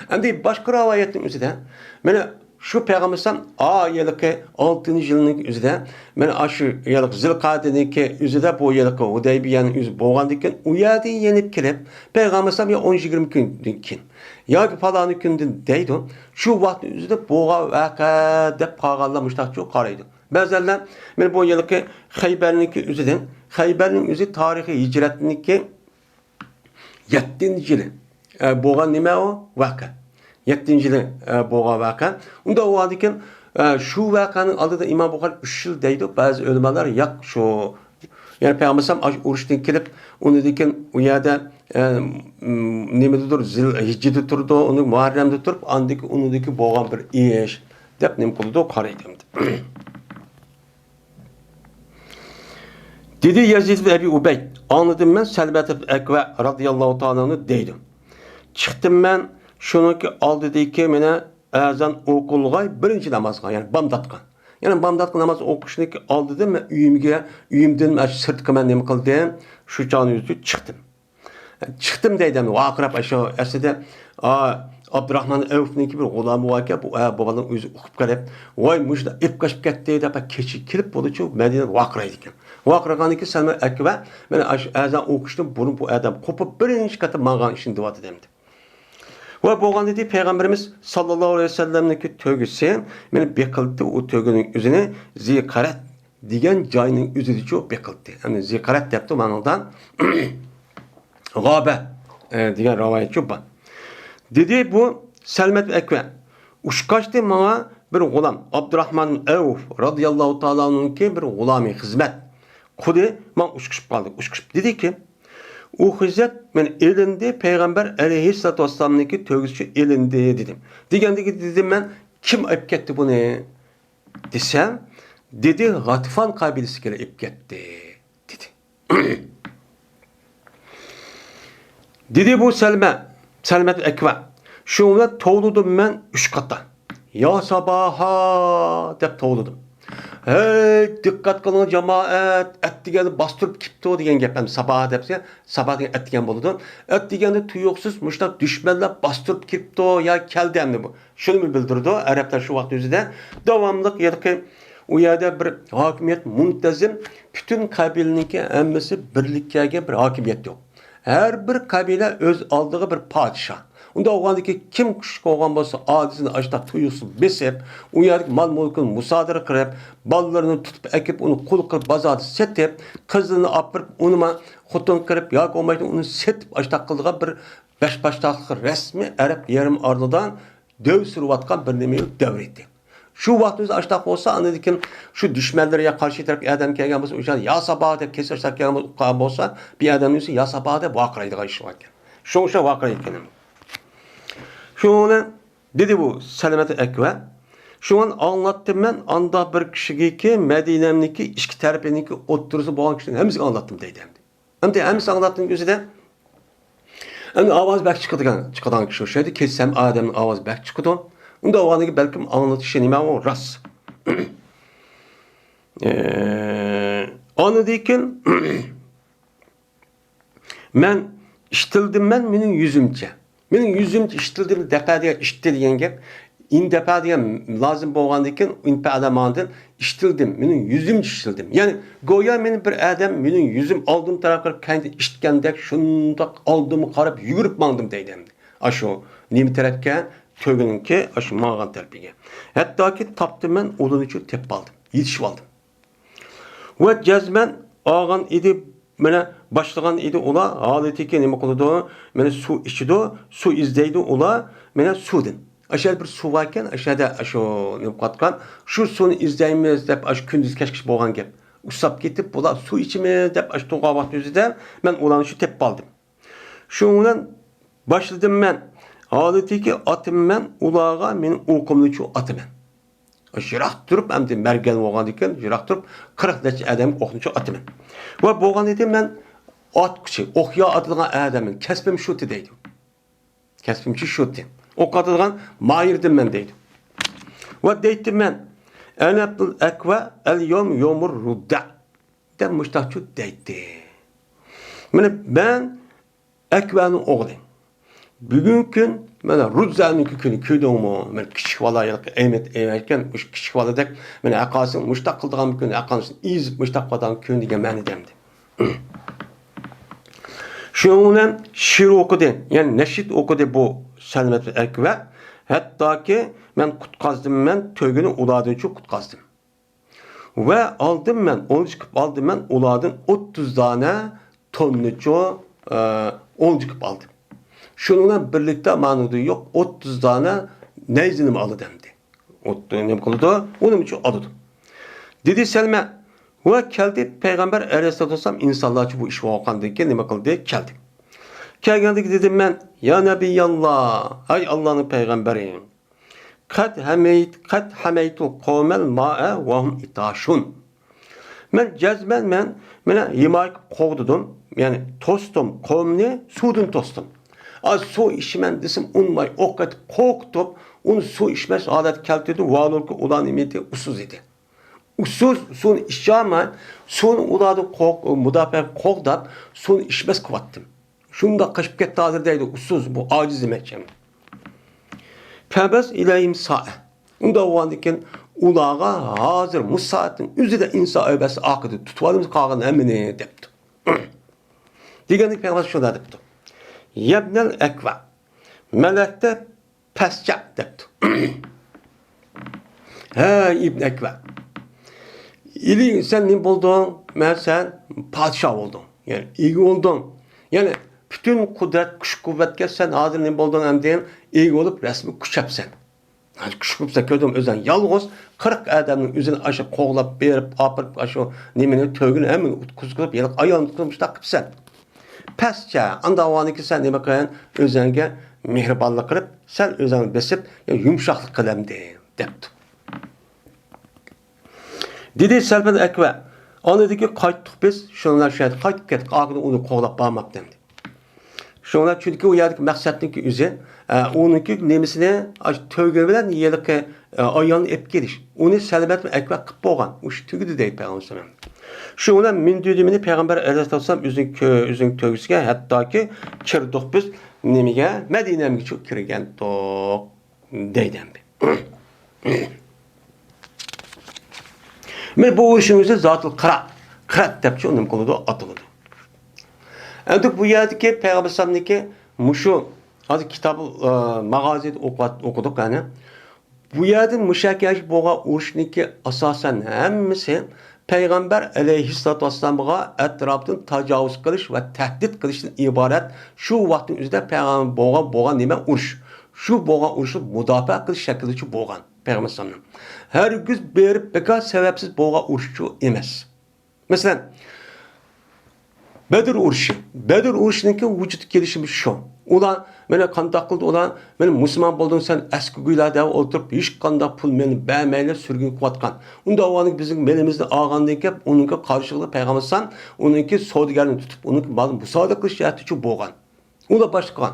Endi başka rivayetning üzerinde mene şu Peygamber'den yılık 6. yılının üzerinde men şu yılık Zilqade'ninki üzerinde bu yılık Hudeybiye'nin üzerinde bolgandikken u yerden yenip kelip Peygamber'den ya 10-20 günden keyin ya bir falan günden deydi. Şu vaqt üzerinde boğa vaqa deb qolganlar müştaqçı qaraydı. Bazılar men bu yılık Xayber'ninki üzerinden Xayber'nin üzeri tarihi hicretninki 7. yılı. Bolgan nima o? Vaqa. 7. yılı boğa vaqa. Unda o adiken şu vakanın adı da İmam Buxari 3 yıl deydi. Bazı ölümeler yak şu. Yani Peygamber'sem uruştan kelip onu diken o yerde nimedir Zilhicce'de turdu, onu Muharrem'de turup andaki onu diki boğan bir iş dep nim kıldı qaraydı. Dedi Yazid bin Ebi Ubeyd, anladım ben Selbet Ekve radıyallahu ta'ala'nı deydim. Çıktım ben şunu ki aldı deyke mene azan okulgay birinci namazga yani bamdatkan. Yani bamdatkan namaz okuşunu ki aldı dedim ben üyümden sırtkı ben nemi kıldım şu canı yüzü çıktım. Çıktım deydim o akrab aşağı esede Abdurrahman Evf'ninki bir gulamı var ki bu babanın özü okup gelip vay mujda ip kaçıp gitti de keçi kilip bolu çok Medine'de vakraydı ki. Vakraganı ki Selma Ekve ben azan okuştum bunu bu adam kopup birinci katı mağan işin duvat edemdi. Ve boğan dedi Peygamberimiz sallallahu aleyhi ve sellem'deki tövgüsü beni bekildi o tövgünün üzerine zikaret diyen cayının üzeri çok bekildi. Yani zikaret yaptı manıldan gabe diyen rivayet çok var. Dedi bu Selmet Ekve uşkaçtı bana bir gulam Abdurrahman Evf radıyallahu ta'ala'nınki bir gulami hizmet. Kudi man uşkışıp kaldı. Uşkışıp dedi ki o hizmet men elinde Peygamber Aleyhisselatü Vesselam'ınki tövgüsü elinde dedim. Degandeki dedim ben kim ip gitti bunu desem dedi Gatifan kabilesi kere ip gitti dedi. Dedi bu Selmet Ekve şunla toğludum ben 3 katta. Ya sabaha dep toğludum. Hey dikkat kılın cemaat et degeni bastırıp kipti o degen gepem sabah depse sabah degen et degen boludu. Et degeni tuyuksuz muşta düşmanlar bastırıp kipti o ya keldi emni bu. Şunu mu bildirdi o Araplar şu vakti üzerinde devamlılık yediki o yerde bir hakimiyet muntazim bütün kabileninki emmesi birlikkege bir hakimiyet yok. Her bir kabile öz aldığı bir padişah. Unda oğandaki kim küçük oğan bolsa adisini açta tuyusun besep, o yerdeki mal mulkunu musadara kırıp, ballarını tutup ekip onu kul kırıp bazada setip, kızını apırıp onuma hutun kırıp, yak olmaydı onu setip açta kıldığı bir beş baştaklı resmi Arap yarım ardıdan döv sürüvatkan bir nemeyi devretti. Şu vaxtımızda açtaq olsa anladıkken şu düşmanlara karşı taraf adam kelgen bolsa ya sabah deb kesersak kelgen bolsa bir adam üstü ya sabah deb vaqıraydı qayşı vakken. Şoňşa vaqıraydı kenem. Şoňa dedi bu Selamet Ekve. Şoňan anlattım ben anda bir kişige Medine'mdeki iki tarapınki oturusy bolgan kişinin hemsini anlattım deydi. Hemsi anlattığım gözüde endi avaz bek çıkadan kişi şeydi kessem adamın avaz bek çıkıdı. Unda o anki belki anlatışı nime o ras. Anladıyken men iştildim menin yüzümçe. Menin yüzümçe iştildim defa diye iştil diyen gep. İn defa diye lazım bolgandyken in adamandın iştildim menin yüzümçe iştildim. Yani goya menin bir adam menin yüzüm aldığım taraflar kendi iştkendek şundak aldığımı qarap yugurip mandım deydim. Aşu nimi tarafga tögününki aşu mağan tarafiga. Hatta ki taptım ben onun için tep aldım. Yetişip aldım. Ve cezmen ağan idi mene başlagan idi ola haletiki nima qiladi? Mene su içidi, su izlaydi ola mene sudin. Aşağı bir su varken aşağıda aşu nima qatqan şu suni izlaymiz deb aş kunduz kechkish bo'lgan gap. Usab ketib bular su içimiz deb aş to'g'a vaqt o'zida men ularni shu tep aldım. Şu bilan başladım ben. Haletiki atım men ulağa men o'qimli chu atımen. Jiroq turib, hamda mergen bo'lgan ekan, jiroq turib 40 necha odam o'qituvchi otaman. Va bo'lgan edi men ot kuchi, o'qiya otadigan odamman. Kasbim shu deydi. Kasbim shu deydi. O'qitadigan mayirdim men deydi. Va deydi men anabul akva al yawm yawmur rudda. Dem mustaqchu deydi. Mana ben akvaning o'g'li. Bugun kun mana Rudza'nınki kuni ko'ydingmi? Men kichik valaylik emet ekan, o'sha kichik valadek men aqasin mushtaq qildigan kun aqasin izib mushtaq qilgan kun degan ma'ni demdi. Shundan shir o'qidi, ya'ni nashid o'qidi bu Salmat Akva. Hattoki men qutqazdim, men to'gini ulardan chu qutqazdim. Va oldim men, onu chiqib oldim men ulardan 30 dona tonnicho ol chiqib oldim. Şununla birlikte manudu yok. 30 tane neyzinim alı demdi. 30 ne kıldı? Onun için alıdı. Dedi Selma, ve geldi Peygamber Aleyhisselam insanlar bu iş vakandı ki ne kıldı? Geldi. Geldi dedim ben, ya Nebiyallah, hay Allah'ın peygamberi. Kat hameytu kavmel ma'e ve hum itaşun. Men cezmen men yemek kovdum. Yani tostum kavmini sudun tostum. Az su içmen desim unmay okat korktup onu su içmez adet keltedi valur ki ulan imeti usuz idi. Usuz sun içeceğim sun uladı kork mudafe korkdap sun içmez kıvattım. Şunda kaçıp gitti hazırdaydı usuz bu aciz emekçem. Febes ileyhim sa'a. Unda o andiken ulağa hazır musaatin üzüde insa öbesi akıdı tutvalımız kağın emini depti. Digenik peygamber şuna depti. Yebnel ekva. Melekte pesçak depti. He İbn Ekva. İli sen ne buldun? Sen padişah oldun. Yani iyi oldun. Yani bütün kudret, kuş kuvvetke sen hazır ne buldun hem deyin iyi olup resmi kuşapsen. Yani kuş kuvvetse gördüm özen yalğız 40 adamın üzerine aşağı koğlap berip apırıp aşağı nemini tögün hemen kuzgulup yelik ayağını tutulmuş takıpsen. Pesça, andavanı ki sen demek kayan özenge mehribanlık kırıp, sen özeni besip, yumuşaklık kılem depti. Dedi Selman Ekve, onu dedi ki kayttık biz, şunlar şahit kaytıp kettik, ağını onu koğlap bağmak demdi. Şunlar çünkü o yerdeki maksatlık üzeri, onunki nemisine tövgü bilen yelik ayağını ep geliş. Onu Selman Ekve kıp boğan, o şu tügüdü deyip Peygamber. Şuna min düdümünü Peygamber Aleyhisselam üzün tövgüsüge hatta ki kirdik biz nemige Medine'ye çok kirgen tok deydemdi. Men bu işimizde zatıl kırat depçi onun konuda atıldı. Endik bu yerdeki Peygamber Aleyhisselam'daki muşu hadi kitabı mağaziyet okuduk yani. Bu yerde müşakkiyaj boğa uruşniki asasen hemmisi Peygamber Aleyhisselatü Vesselam'a etrafını tecavüz kılış ve tehdit kılıştan ibaret şu vaktin üzerinde Peygamber boğa nime uruş. Şu boğa uruşu müdafaa kılış şekilde boğan Peygamber Aleyhisselam. Her gün berip beka sebepsiz boğa uruşu emez. Mesela Bedir uruşu. Bedir uruşunun vücut gelişimi şu. Ulan mene kandak kıldı ulan mene Müslüman buldun sen eski güylerde oturup hiç kandak pul meni beğenmeyle sürgün kuvatkan. Unda o bizim melimizde ağandayken onunki karşılığı Peygamber'san onunki savdigarını tutup onunki bazı bu savda kılış yahti şu boğan. O da başka.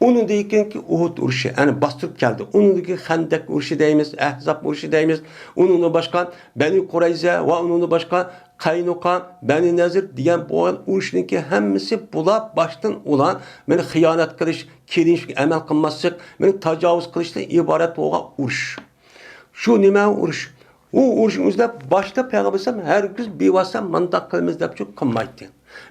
Onun deyken ki Uhud uruşu yani bastırıp geldi. Onun ki Hendek uruşu deyimiz, Ehzab uruşu deyimiz. Onun da başka Beni Kureyze ve onun da başka Kaynuka, Beni Nezir diyen boğan uruşunki hemmisi bula baştan olan beni hıyanet kılış, kirinç, emel kılmazlık, beni tecavüz kılıştan ibaret boğan uruş. Şu nime uruş? O uruşun üzerinde başta Peygamber her gün bir vasıta mandak kılımız da çok kılmaydı.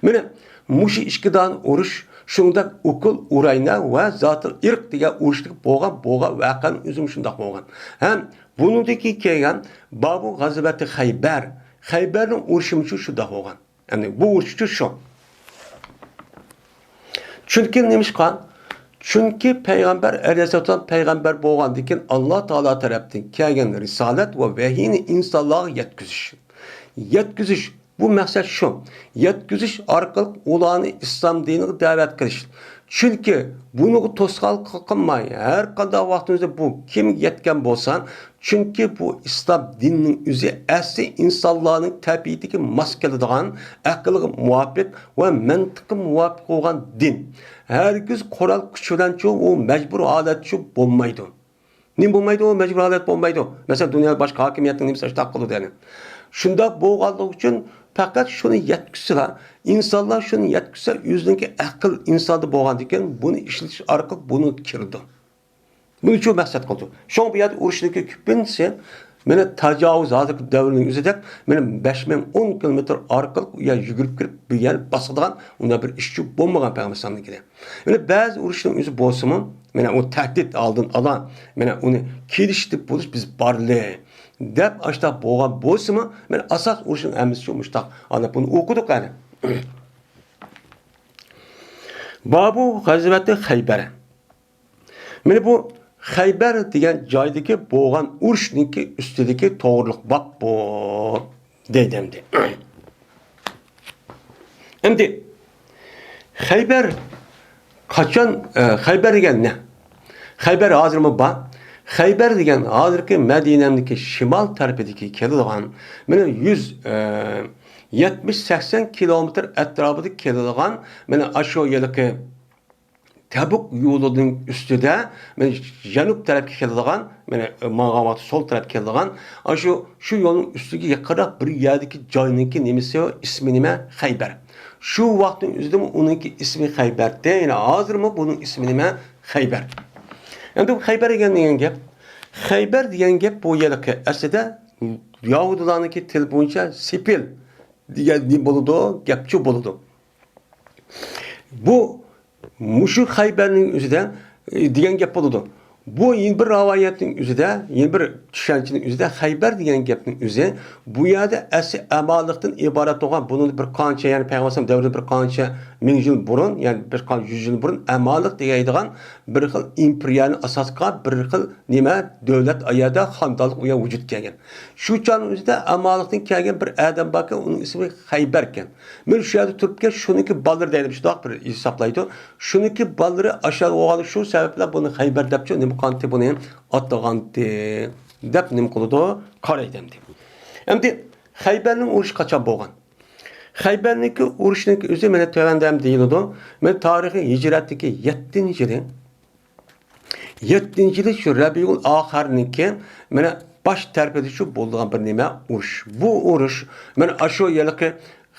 Beni Muşu işkidan uruş, şunda ukul urayna ve zatı irk diye uruşluk boğa vakan üzüm şundak boğan. Hem bunundaki kelgen babu gazabeti Hayber. Hayber'in uruşumucu şu da boğan. Yani bu uruşucu şu. Çünkü neymiş kan? Çünkü Peygamber Aleyhisselam peygamber boğan diken Allah Teala tarafından kelgen risalet ve vehiyini insanlığa yetkizиш. Yetkizиш. Bu məqsəd şu. Yetkizиш arqalıq ulanı İslam dinini davet qilish. Çünkü bunu tosqal qılmay. Her qanday vaqtınızda bu kim yetken bolsan, çünkü bu İslam dininin üzü əsli insanların təbiətdəki maskeladigan, aqlga muvafiq ve mantıqqa muvafiq olan din. Herkes Kur'an küçülenço o mecbur aletço bolmaydı. Nim bolmaydı o mecbur alet bolmaydı. Mesela dünyada başka hakimiyetin nimse takılı yani. Şunda boğaldığı için fakat şunu yetkisi var. İnsanlar şunu yetkisi yüzündeki akıl insanı boğan diken bunu işletiş arka bunu kirdi. Bunu çok məqsəd qıldı. Şoň bu ýerde uruşdaki küpünse mene tacavuz hazırkı dövrünün üzedek benim 5010 kilometre arkalık ya yugurip girip bir yer basıdığan ona bir işçi bolmagan Peygamber sallallahu aleyhi ve sellem. Mene bazı uruşların üzü bolsumun mene o tehdit aldın alan mene onu kiliştip buluş biz barlı dep aşta boğan bolsumun mene asas uruşun emrisi şomuş tak. Ana bunu okuduk yani. Babu gazveti Hayber. Mene bu Hayber degan joydagi boğan urushniki ustidagi to'g'riliq bak bu deydimdi. Endi Hayber qachon Hayber degan ne? Hayber hozirmi bor? Hayber degan hozirgi Madinamdagi shimol tarafidagi keladigan mana 170-80 kilometr atrofida keladigan mana shu yilki Tabuk yolunun üstüde, janub tarafı keladigan, mağavatı sol taraf keladigan, şu yolun üstüge yakara bir yerdeki joyniki nimesi o ismi nime Hayber. Şu vaktin üzerinde onunki ismi Hayber de, yani hazır mı bunun ismi nime Hayber. Yani bu Hayber degan gap. Hayber degan gap bu yerki aslida Yahudilarniki til boyunca Sipil degan ne boludu, gapçı boludu. Bu Muşu Hayber'in üzerinde diyen gap boludu. Bu yeni bir ravayetin üzerinde, yeni bir düşüncenin üzerinde Hayber diyen gapın üzerinde bu yerde asli amalıktan ibaret olan bunun bir kança yani Peygamber devrinde bir kança 1000 yıl burun yani bir kança 100 yıl burun amalık deydiğen bir xil imperiyanın asasqa bir xil nima devlet ayada xandalıq uya vücut kelgan. Şu çağın üzerinde amalıktan kelgan bir adam bakın onun ismi Hayber eken. Men şu yerde turupken şununki balları deydim şu da bir hesaplaydı. Şununki balları aşağı oğalı şu sebeple bunu Hayber depçi nima kanti bunu atlagandı. Dep nim qılıdı qaraydım. Endi Hayberning urush qachon bo'lgan? Hayberninki urushniki o'zi meni tövəndəm deyildi. Men tarixi hicratdagi 7-yili 7-yili şu Rabiul Axirniki meni baş tərpədi şu bo'lgan bir nima urush. Bu urush men aşo yilki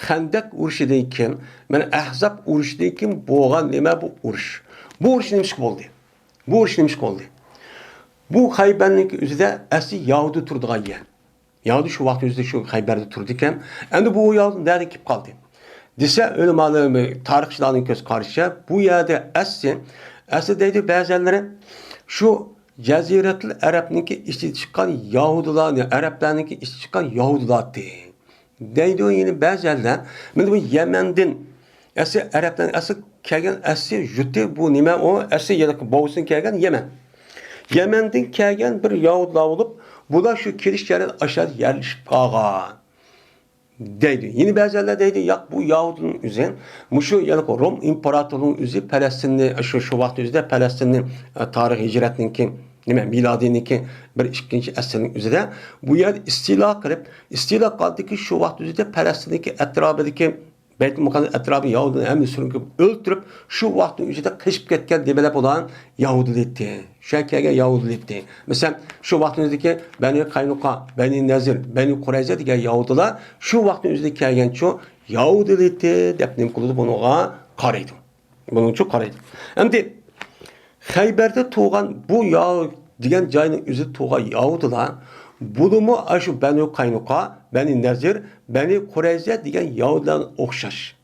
Xandaq urushidan keyin men Ahzab urushidan keyin bo'lgan nima bu urush. Bu urush nima bo'ldi? Bu urush nima bo'ldi? Bu Hayberninki o'zida asli Yahudi turdigan yer. Yahudi şu vaqt o'zida şu Hayberda turdi ekan. Endi bu Yahudi nerede kelib qoldi? Desa ulamolar, tarixchilarning ko'z qarashicha bu yerda asli deydi ba'zilari şu Jaziratul Arabniki ichi chiqqan Yahudilarni, Arablarniki ichi chiqqan Yahudilar deydi. Yine ba'zilar mana bu Yamandan asli Arablarning asli kelgan asli juti bu nima o asli yiliq bo'g'sin kelgan Yaman. Yamandan kelgan bir Yahudilar bo'lib bular şu kiriş yerine aşağı yerleşip kalgan deydi. Yine bazıları deydi ya bu Yahudinin üzerine şu yani Rom İmparatorluğu'nun üzerine Palestinli şu vakti üzerinde Palestinli tarih hicretinin nima miladiniki bir ikinci əsrinin üzerinde bu yer istila qilib ki şu vakti üzerinde Palestin'deki etrafındaki Beyt-i Mukaddes etrafı Yahudini hem sürünküp öldürüp şu vaktin üzerinde kışıp ketken demelep olan Yahudilikti. Şekkerge Yahudilikti. Mesela şu vaktin üzerindeki Beni Kaynuka, Beni Nezir, Beni Kureyze diye Yahudiler şu vaktin üzerindeki kelgen çoğu Yahudilikti dep nim kılıdı bunuğa qaraydı. Bunun çok qaraydı. Endi Hayber'de tuğan bu Yahudi diyen cayının üzerinde tuğan Yahudiler bulumu şu Beni Kaynuka, Beni Nezir, Beni Kureyze diyen Yahudilerin okşaş.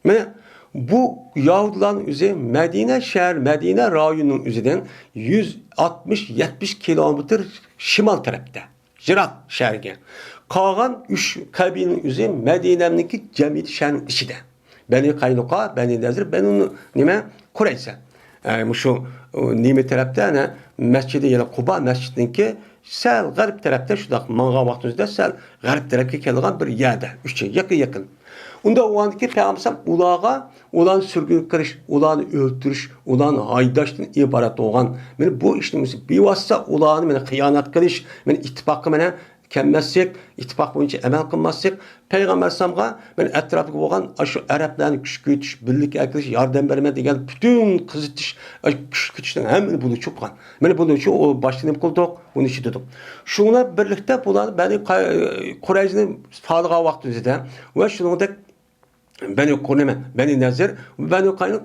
Mene bu Yahudilerin üzeri Medine şehir, Medine rayonunun üzerinden 160-70 kilometre şimal tarafta. Jirat şehirge. Kalan 3 kabilenin üzeri Medine'ninki cemiyeti şehrin içinde. Beni Kaynuka, Beni Nezir, ben onu nime Kureyse. Yani şu nime tarafta ne mescidi ya Kuba mescidinki sel garip tarafta şu da manga vaxtımızda sel garip tarafta kelgan bir yerde. Üçe yakın. Onda o andaki Peygamber ulağa ulan sürgün kırış, ulan öldürüş, ulan haydaştan ibaret olan. Yani bu işimiz bir vasıta ulağını meni hıyanet kılış, meni ittifakı meni kemmezsek, ittifak boyunca emel kılmazsak, Peygamber samga men etrafı olan şu Araplarni küçük birlik arkadaş yardım verme degan bütün kızıtış küçükten hemen bunu çıkan. Men bunu şu o başlanıp kıldık, bunu işitdik. Şuna birlikte bulan beni Kureyş'in sağlığa vaktinde ve şunu da beni konemen, beni nazır, beni kaynak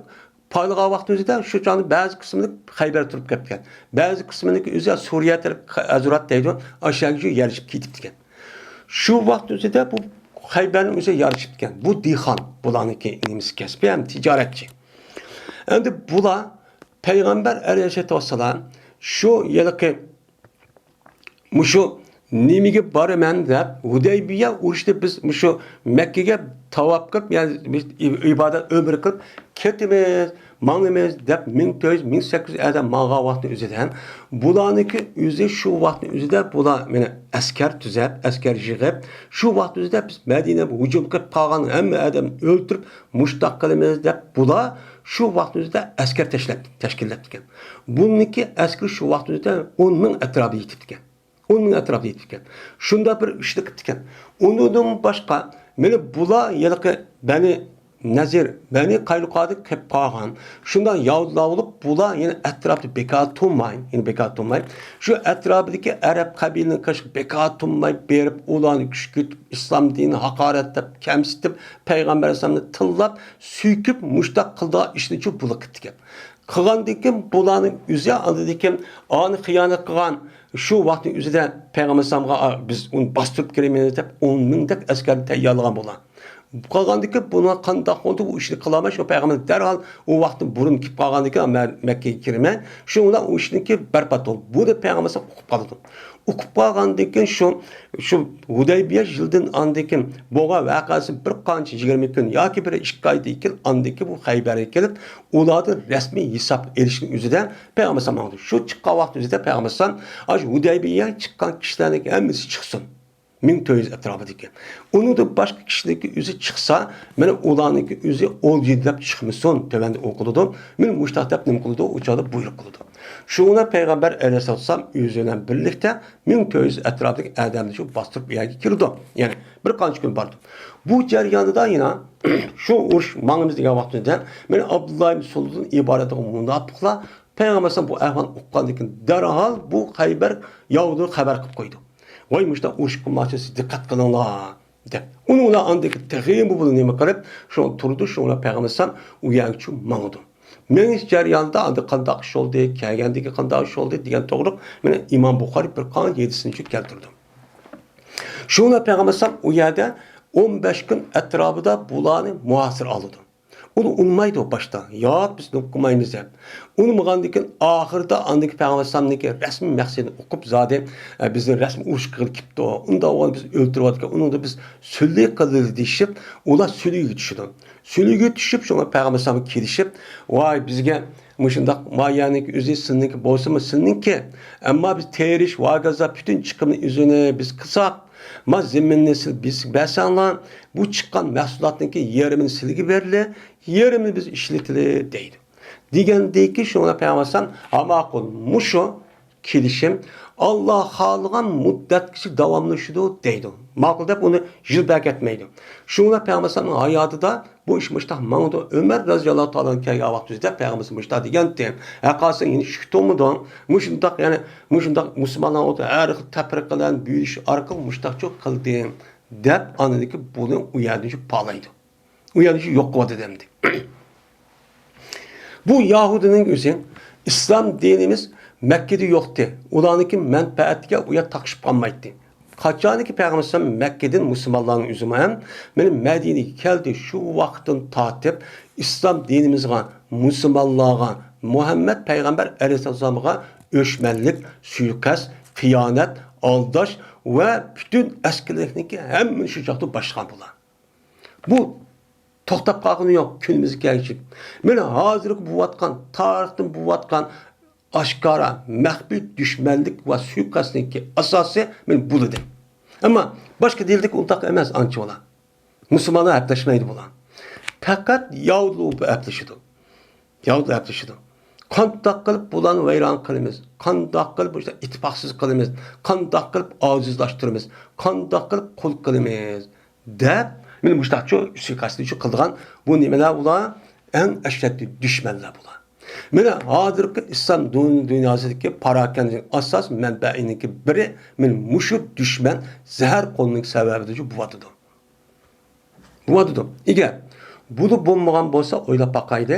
Paylığa vaxtımızda şu canlı bazı kısmını Xayber turup ketken. Bazı kısmını özü Suriye taraf Azurat deydi. Aşağıya yerleşip ketip diken. Şu vaxtımızda bu Xayber'in özü yarışıp diken. Bu dihan bulanıki inimiz kesbi hem ticaretçi. Şimdi bula Peygamber Aleyhisselatü Vesselam şu yılki şu nimige barımen dep Hudeybiye uruşta biz şu Mekke'ye tavaf kılıp yani ibadet ömrü kılıp ketimiz, manımız dep 1400-1800 adam mağa vaxtı üzeden bulanıki üzü şu vaxtı üzüde bula mene asker tüzep, asker jığıp şu vaxtı üzüde biz Medine'ye hücum kılıp kalan hem adam öldürüp muştak kılımız dep bula şu vaxtı üzüde asker teşkillettiken. Bununki asker şu vaxtı üzüde onun etrafı yitiptiken. Onun etrafı yetken. Şunda bir işlik etken. Ondan başka meni bula yılki beni nazir, beni kaylukadı kep kağan. Şundan Yahudiler olup bula yine etrafı bekat olmayın. Yine bekat olmayın. Şu etrafındaki Arap kabilenin kaşı bekat olmayı berip ulan küçük İslam dinini hakaret edip, kemsitip, Peygamber Aleyhisselam'ı tıllap, süyküp, muştak kıldığı işini çok bula etken. Kılan dikim bulanın üzeri andı dikim anı hıyanet kılan şu vaktin üzerinde Peygamber Sam'a biz onu bastırıp giremeyiz deyip 10 mingdek asker teyyalıgan bulan. Kalgandaki buna kandak oldu bu işini kılamay şu Peygamber derhal o vaktin burun kip kalgandaki Mekke'ye girme şuna o işinki berbat oldu. Bu da Peygamber Sam okup kaldı. Okup kalgandaki şu Hudeybiye yıldan andaki boğa vakası bir kançı 20 gün ya ki bir işgaydı ikil andaki bu Xayber'e gelip uladı resmi hesap erişkin üzerinde Peygamber Sam aldı. Şu çıkan vakti üzerinde Peygamber Sam Hudeybiye'ye çıkan kişilerin hepsi çıksın. 1400 etrafıdaki. Onu da başka kişideki üzü çıksa, mene olanıki üzü ol yedilep çıkmışsın, tevende okuludu. Mene müştahdep nim kuludu, uçadı buyruk kuludu. Şuna Peygamber Aleyhisselam üzerine birlikte 1400 etrafıdaki adamları bastırıp bir yerge girdi. Yani bir kaç gün vardı. Bu ceryanıda yine şu uğruş manımızdaki vaktinde mene Abdullah ibn Sulud'un ibareti münafıkla Peygamber bu ehvan okukandıkın derhal bu Xayber Yahudi'nin haber kıp koydu. Vaymışda uğuş kılmaçısı dikkat kılınlar. Onunla andaki tehiyim bu bulunayım karıp şu turdu şuna Peygamber'den uyanıcı mağdu. Menis ceryanında adı kandak şoldu, kâgendeki kandak şoldu diyen doğru mene İmam Bukhari bir kan 7'sini keltirdi. Şuna Peygamber'den uyada 15 gün etrafında bulanı muhasır aldı. Onu unmaydı o başta. Ya biz okumayınız hep. Unmagandaki ahırda andaki Peygamber'deki resmi məqsədini okup zaten bizim resmi uç kılıp gitdi o. Onda onu biz öldürüyorduk. Onu da biz sülüye kılır deyişip, ola sülüye düşürdü. Sülüye düşüp şuna Peygamber'e kirişip, vay bizge Mışındak mayaniki üzü sınınki bolsa mı sınınki ama biz teriş vagaza bütün çıkımın üzerine biz kısak ma zeminini sil biz besanlan bu çıkan mahsulatınki yerimin silgi verile yerimi biz işletili deydi. Digendeki şuna Peygamber'den ama muşo kilişim Allah halıgan muddet kişi davamlaşıdı deydi. Makul deyip onu jilbek etmeydi. Şuna Peygamber'in hayatı da bu iş müştah mağdu. Ömer radıyallahu ta'ala'nın kâya vaktüzde Peygamber'in müştah diyen deyim. Ekasın yine şüktü olmadan müştah yani müştah Müslümanlar oldu. Eğer teprik kılan büyüş arkıl müştah çok kıldı deyip anladı bunun uyanıcı palaydı. Uyanıcı yok kovadı demdi. Bu Yahudinin üzerine İslam dinimiz Mekke'de yoktu. Ulanıki menfaatine uya takışıp kalmaydı. Kaçaniki Peygamber Mekke'den Müslümanların üzümü benim Medine'ye geldi şu vaktin tatip İslam dinimizge, Müslümanlığa, Muhammed Peygamber Aleyhisselam'a öşmenlik, suikast, hıyanet, aldaş ve bütün eskilikniki hem şu çaktı başkan bulan. Bu to'xtab qolgani yo'q kunimizga kelishib. Mana hozirgi bo'layotgan, tarixdan bo'layotgan oshkora maxfiy dushmanlik va suiqasdagi asosi men bu dedim. Ammo boshqa dildagi undaq emas ancha bo'lar. Musulmonlar aplashmaydi bular. Faqat yahudlar aplashidi. Yahudlar aplashidi. Qandoq qilib bularni vayron qilamiz? Qandoq qilib bu ittifoqsiz qilamiz? Qandoq qilib ojizlashtiramiz? Qandoq qilib qul qilamiz? deb men mustaqcho suiqasdni shu qilgan bu nimalar bular? Eng ashaddiy dushmanlar bular. Mana hozirgi islom dunyosidagi parokandaning asos manbainiki biri men mushu dushman zahar qo'lning sababidir bu bo'tadi. Bu bo'tadi. Agar bunu bo'lmagan bo'lsa o'ylab boqaydi.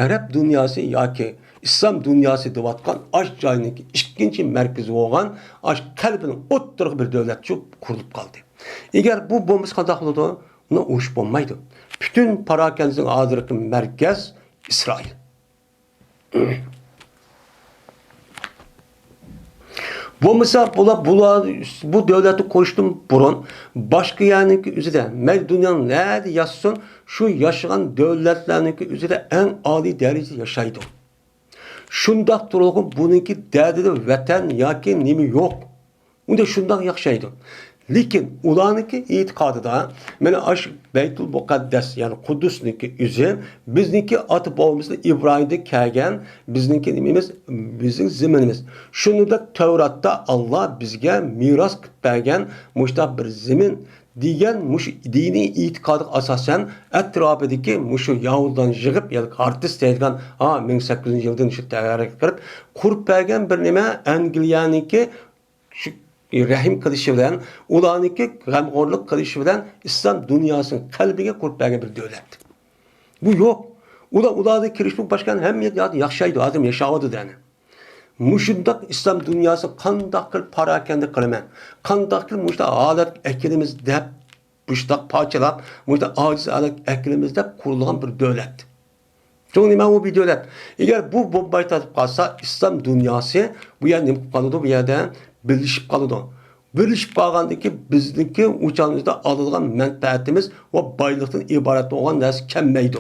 Arab dunyosi yoki islom dunyosi deyotgan ash joyninki ikkinchi markazi bo'lgan ash qalbining o'ttirg'i bir davlat qurilib qoldi. Eğer bu bo'lmasa qanday bo'ladi? Uni urush bo'lmaydi. Bütün parakendizning hozirgi markaz İsrail. Bo'lmasa bu davlatni qo'yishdan burun boshqa yaniki o'zida dunyoning nerede yashsin, shu yashagan davlatlarniki o'zida eng oliy darajada yashaydi. Shundoq turg'un buniki dardida vatan yoki nima yo'q. Unda shundoq yashaydi. Lekin ularniki e'tiqodida mana ash Baytul Muqaddas yani Qudusniki o'zi bizniki ota bobomizning İbrahim'de kelgan bizniki nimamiz bizning zaminimiz. Shuningdek Tavratda Alloh bizga miros qilib bergan mushtaq bir zamin degan mush diniy e'tiqodga asosan atrofidagi mushu Yahuddan yig'ib yoki artist deydigan 1800-yildan shu tayyorlik qilib qurib bergan bir nima Angliyaniki shu rahim qilishi bilan, ularniki g'amxo'rlik qilishi bilan islom dunyosining qalbiga qurib bergan bir davlat. Bu yo'q. Ularga kirishib boshqa hamma yaxshaydi, odam yashaydi dani. Mushundoq islom dunyosi qandoq qilib parakanda qilaman? Qandoq qilib mushta holat aklimiz deb bushtoq parchalab, mushta ojiz holat aklimiz deb qurilgan bir davlat. Çok nima bu bir davlat. Eğer bu bombay tatib qolsa, islom dunyosi bu yerda nima qoladi bu yerda? Birleşip kalıdı. Birleşip kalgandaki bizdeki uçağımızda alınan menfaatimiz ve baylıktan ibaret olan neresi kemmeydi.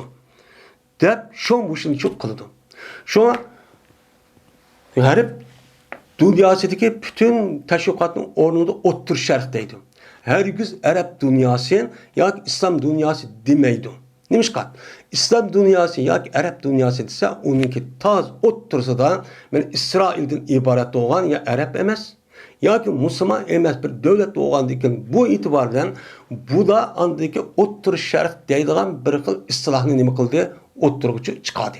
Dep şu an bu işini çok kılıdı. Şu an her dünyasındaki bütün teşvikatın ornunda otur şerhteydi. Herkes Arap dünyası ya İslam dünyası demeydi. Neymiş kat? İslam dünyası ya Arap dünyası ise onunki taz otursa da ben İsrail'den ibaret olan ya Arap emez. Ya ki Müslüman emas bir devlet doğandikin bu itibardan bu da andaki otur şerh deydigan bir xil istilahni nima qildi? Oturguchi chiqadi.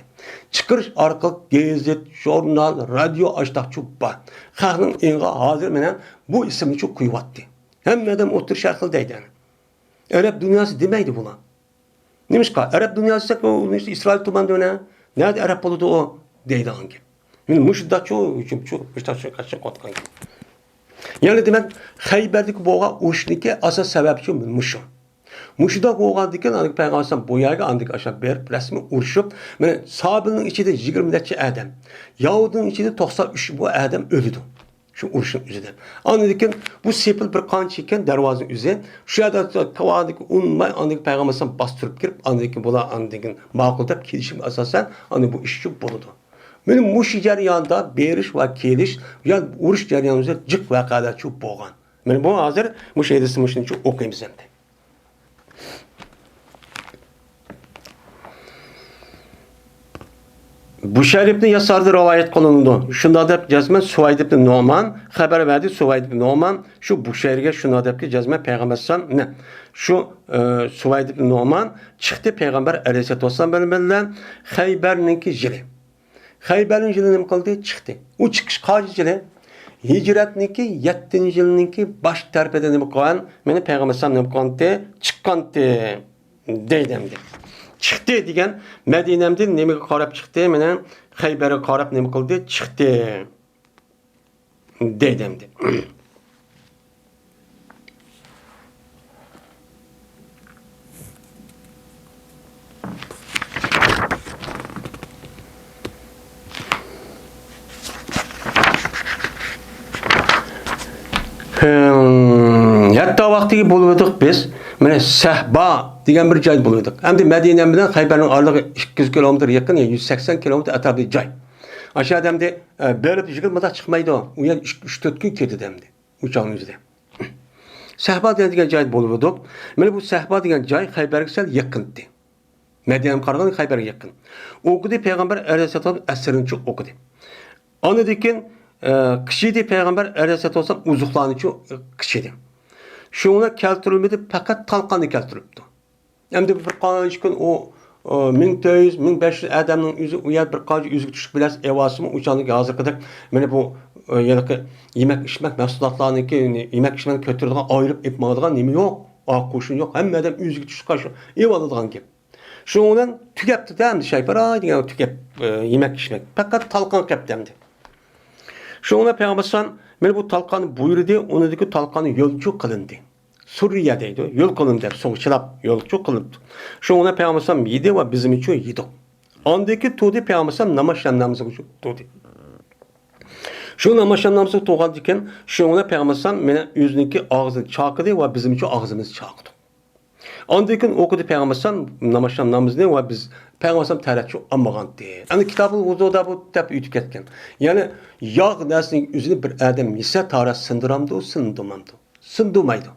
Chiqirish orqali gazet, jurnal, radio açtaqchu bor. Xalqning enga hozir menen bu ismni çok qo'yibdi. Hammadan otur şerh deydi. Arab dunyosi demaydi bular. Nimishqa? Arab dunyosi esa İsrail tumanida ona. Nerede Arab bo'ladi o deydigan ki. Men mushdachu kaçın qotgan. Yani demek Xayber'deki boğa uçniki asas sebepçi muşu. Muşuda boğandikken andık Peygamber bu yerge andık aşağı bir resmi uruşup yani sahabının içinde 20 neçe adam. Yahudun içinde 93 bu adam öldü. Şu uruşun üzerinden. Andıkken bu sepil bir kan çeken dervazın üzerine şu yerde tavadaki unmay andık Peygamber bastırıp girip andıkken bula andıkken makul deyip kilişim asasen andık bu işçi buludu. Benim muş jarayonida berish va kelish, yani urush jarayonida jiq voqealar çok bo'lgan. Men bu hozir mush edisi mushni çok o'qiymiz endi. Bu şerifni yasardı rivayet qilindi. Shunda deb jazman Suvayd ibn Nu'man xabar berdi. Suvayd ibn Nu'man shu bu şerga shunda debki jazman Peygamber sallam ne? Şu Suvayd ibn Nu'man chiqdi Peygamber alayhissalom bilan Xaybarninki jili. Xayber'in yılı nima qildi? Chiqdi. U chiqish qaysi yili? Hijratniki 7-yilniki bosh tarafida nima qilgan? Meni Payg'ambar sallam nima qildi? Chiqqandi deydimdi. Chiqdi degan Madinamdan nimaga qarab chiqdi? Meni Xayberga qarab nima qildi? Chiqdi deydimdi. Şu vakti buluyorduk biz. Mene Sehba degan bir joy buluyorduk. Hem de Medine bilen Hayber'in aralığı 200 kilometre yakın ya 180 kilometre etrafında joy. Aşağıda hem de böyle bir yıkılmadan çıkmaydı o. O yani 3-4 gün ketdi hem de. Uçağın yüzüde. Sehba degan joy buluyorduk. Mene bu Sehba degan joy Hayber'e sel yakındı. Medine'nin qaraganda Hayber'e yakın. Okudu Peygamber Aleyhisselam əsrinci okudu. Onu dikin kişiydi Peygamber Aleyhisselam uzuqlanıcı kişiydi. Şuna keltirilmedi fakat talqanı keltirildi. Hem de bir qanç gün o 1400-1500 adamın yüzü uyar bir qanç yüzü düşük biləs evasımı uçanlık hazır kadar. Mene bu yani yemek içmek mahsulatlarını ki yemek içmek kötülüğüne ayırıp ipmadığın nemi yok. Qoşun yok. Hem adam yüzü düşük qaşı evalıdığın gibi. Şundan tükepti demdi şey para diye tükep yemek içmek. Fakat talqan keptemdi. Şuna Peygamber men bu talqanı buyurdu, onu dedi ki talqanı yolcu kılındı. Suriye'deydi. Yol kılındı. Soğukçılap yolcu kılındı. Şuna Peygamber yedi ve bizim için yedi. Andaki tuğdu Peygamber namaşlanmamızı tuğdu. Şu namaşlanmamızı tuğan diken şuna Peygamber men yüzündeki ağzını çakıdı ve bizim için ağzımız çakıdı. Andaki okudu Peygamber namaşlanmamızı ve biz Peygamber tercih almagandı. Yani kitabı uzada bu tep ütük etken. Yani yağ nesinin yüzünü bir adam ise tara sındıramdı, sındırmamdı. Sındırmaydı.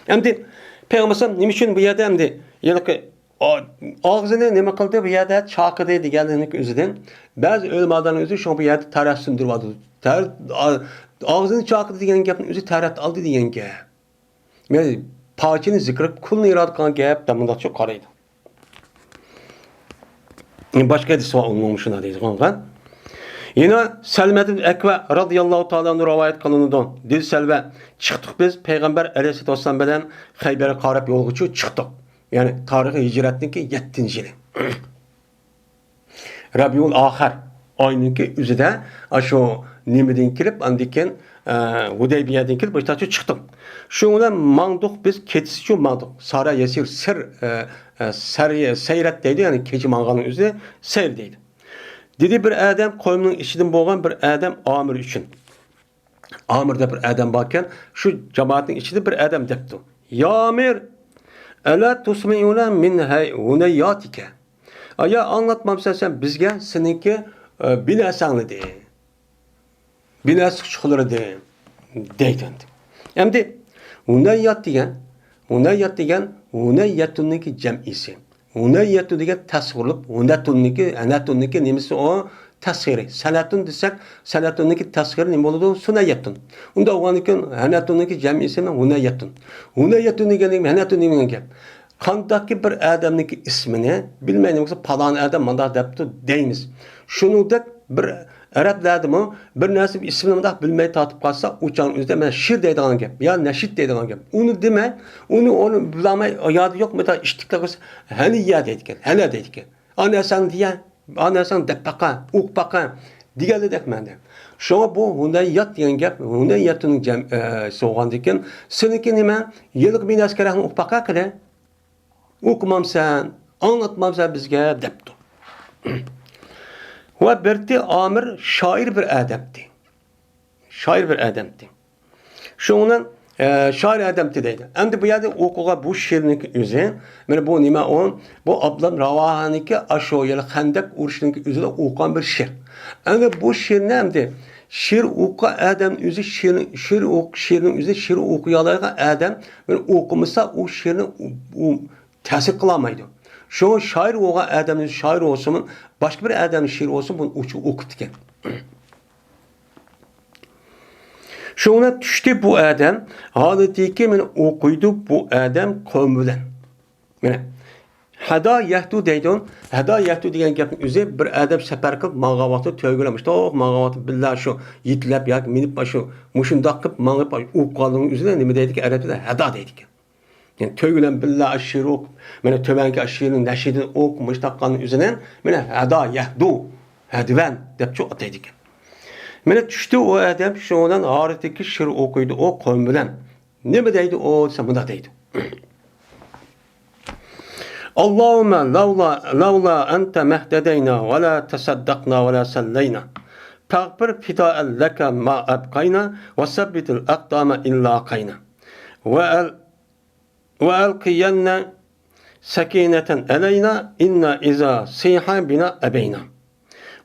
Hem de Peygamber niçin bu yerde hem de yani ki ağzını ne kıldı bu yerde çakıdı diyenlerin yüzünden bazı ölmeden yüzü şu bu yerde tara sındırmadı. Ağzını çakıdı diyen gapın yüzü tarat aldı diyen gap. Yani pakini zikret kulunu irad kan gap da bunda çok karaydı. Başka bir sual olmamışına deyiz kanka. Yine Selme'nin Ekve radıyallahu ta'ala'nın rivayet kanunundan dil Selve çıktık biz Peygamber Aleyhisselam bilen Hayber'e qarab yolğucu çıktık. Yani tarihi hicretninki 7. yılı. Rabiul Ahir ayınınki üzüde aşu nimidin kirip andiken Hudeybiye'den kirip başta çıktık. Şuna mandık biz ketisi için mandık. Sara yesir seyret deydi yani keçi manganın üzerinde seyir deydi. Dedi bir adam koyunun içinden boğan bir adam amir için. Amirde bir adam bakken şu cemaatin içinde bir adam depti. Ya amir ela tusmi'una min hunayyatike. Ya anlatmam sen bizge seninki bilesanlı de. Bilesak çıkılır de. Deydi. Hem de hunayyat diyen hunayyatunki cem'isi. Hunayyatu degan tasvirlik, hunatuniki nemisi o tasviri. Sanatun desek, sanatuniki tasviri nima bo'ladi? Sunayyatun. Unda o'g'anikin hanatuniki jamisi hunayyatun. Hunayyatun degan hanatun degan gap. Qandaki bir odamniki ismini bilmayman bo'lsa palon odam manda debdi deymiz. Shuningdek bir Arablardimi bir narsa ismini mundaq bilmay tatib qolsa, o'chan o'zida mana shir deydigan gap, yo nashid deydigan gap. Uni dema, uni bilamay yodi yo'q, meta ishtiqlar qilsa, haniya deydigan, hana deydigan. Anasan deya, anasan debbaqa, o'qbaqa deganidek menda. Shunga bu hunayyat degan gap, hunayyatning so'g'andikan, seniki nima? Yilq bin askarani o'qbaqa qila. O'qimamsan, anlatmamsan bizga debdi. Ve Berti Amir şair bir adamdı. Şair bir adamdı. Şundan şair adamdı deydi. Endi bu yerde okuğa bu şiirniki üzü, yani bu nima on, bu Abdullah Ravahaniki aşoyeli Xandaq uruşuniki üzüde okuyan bir şiir. Endi bu şiir nemdi? Şiir oku adam üzü şiirin üzü şiir okuyalarga adam, yani okumasa o şiirini tesir kılamaydı. Şu şair oğa adamın şair olsun, başka bir adamın şiir olsun bunu okutken. Şuna düştü bu adam, halindeki men okuydu bu adam kavminden. Yani hada yahtu deydon, hada yahtu degan gapning o'zi bir adam safar qilib mag'avatni to'ygulamiş. To'q mag'avatni billah shu yitlab yoki minib shu mushundoq qilib mang'ib o'qganning o'zida nima deydi ki arabda hada deydi. Yani tövgülen billah aşırı ok, mene tövenki aşırının neşidini okumuş takkanın üzerinden, mene hada yahdu, hedven, dep çok ataydık. Mene düştü o adam, şu olan ağrıdaki şiir okuydu, o kavminden. Ne mi deydi o, samında deydi. Allahümme lavla ente mehdedeyna, ve la tesaddakna, ve la selleyna. Tağfir fidâen leke ma abkayna, ve sabbitil akdâme illa kayna. ve elkiyenne sekineten eleyna inna iza siha bina ebeyna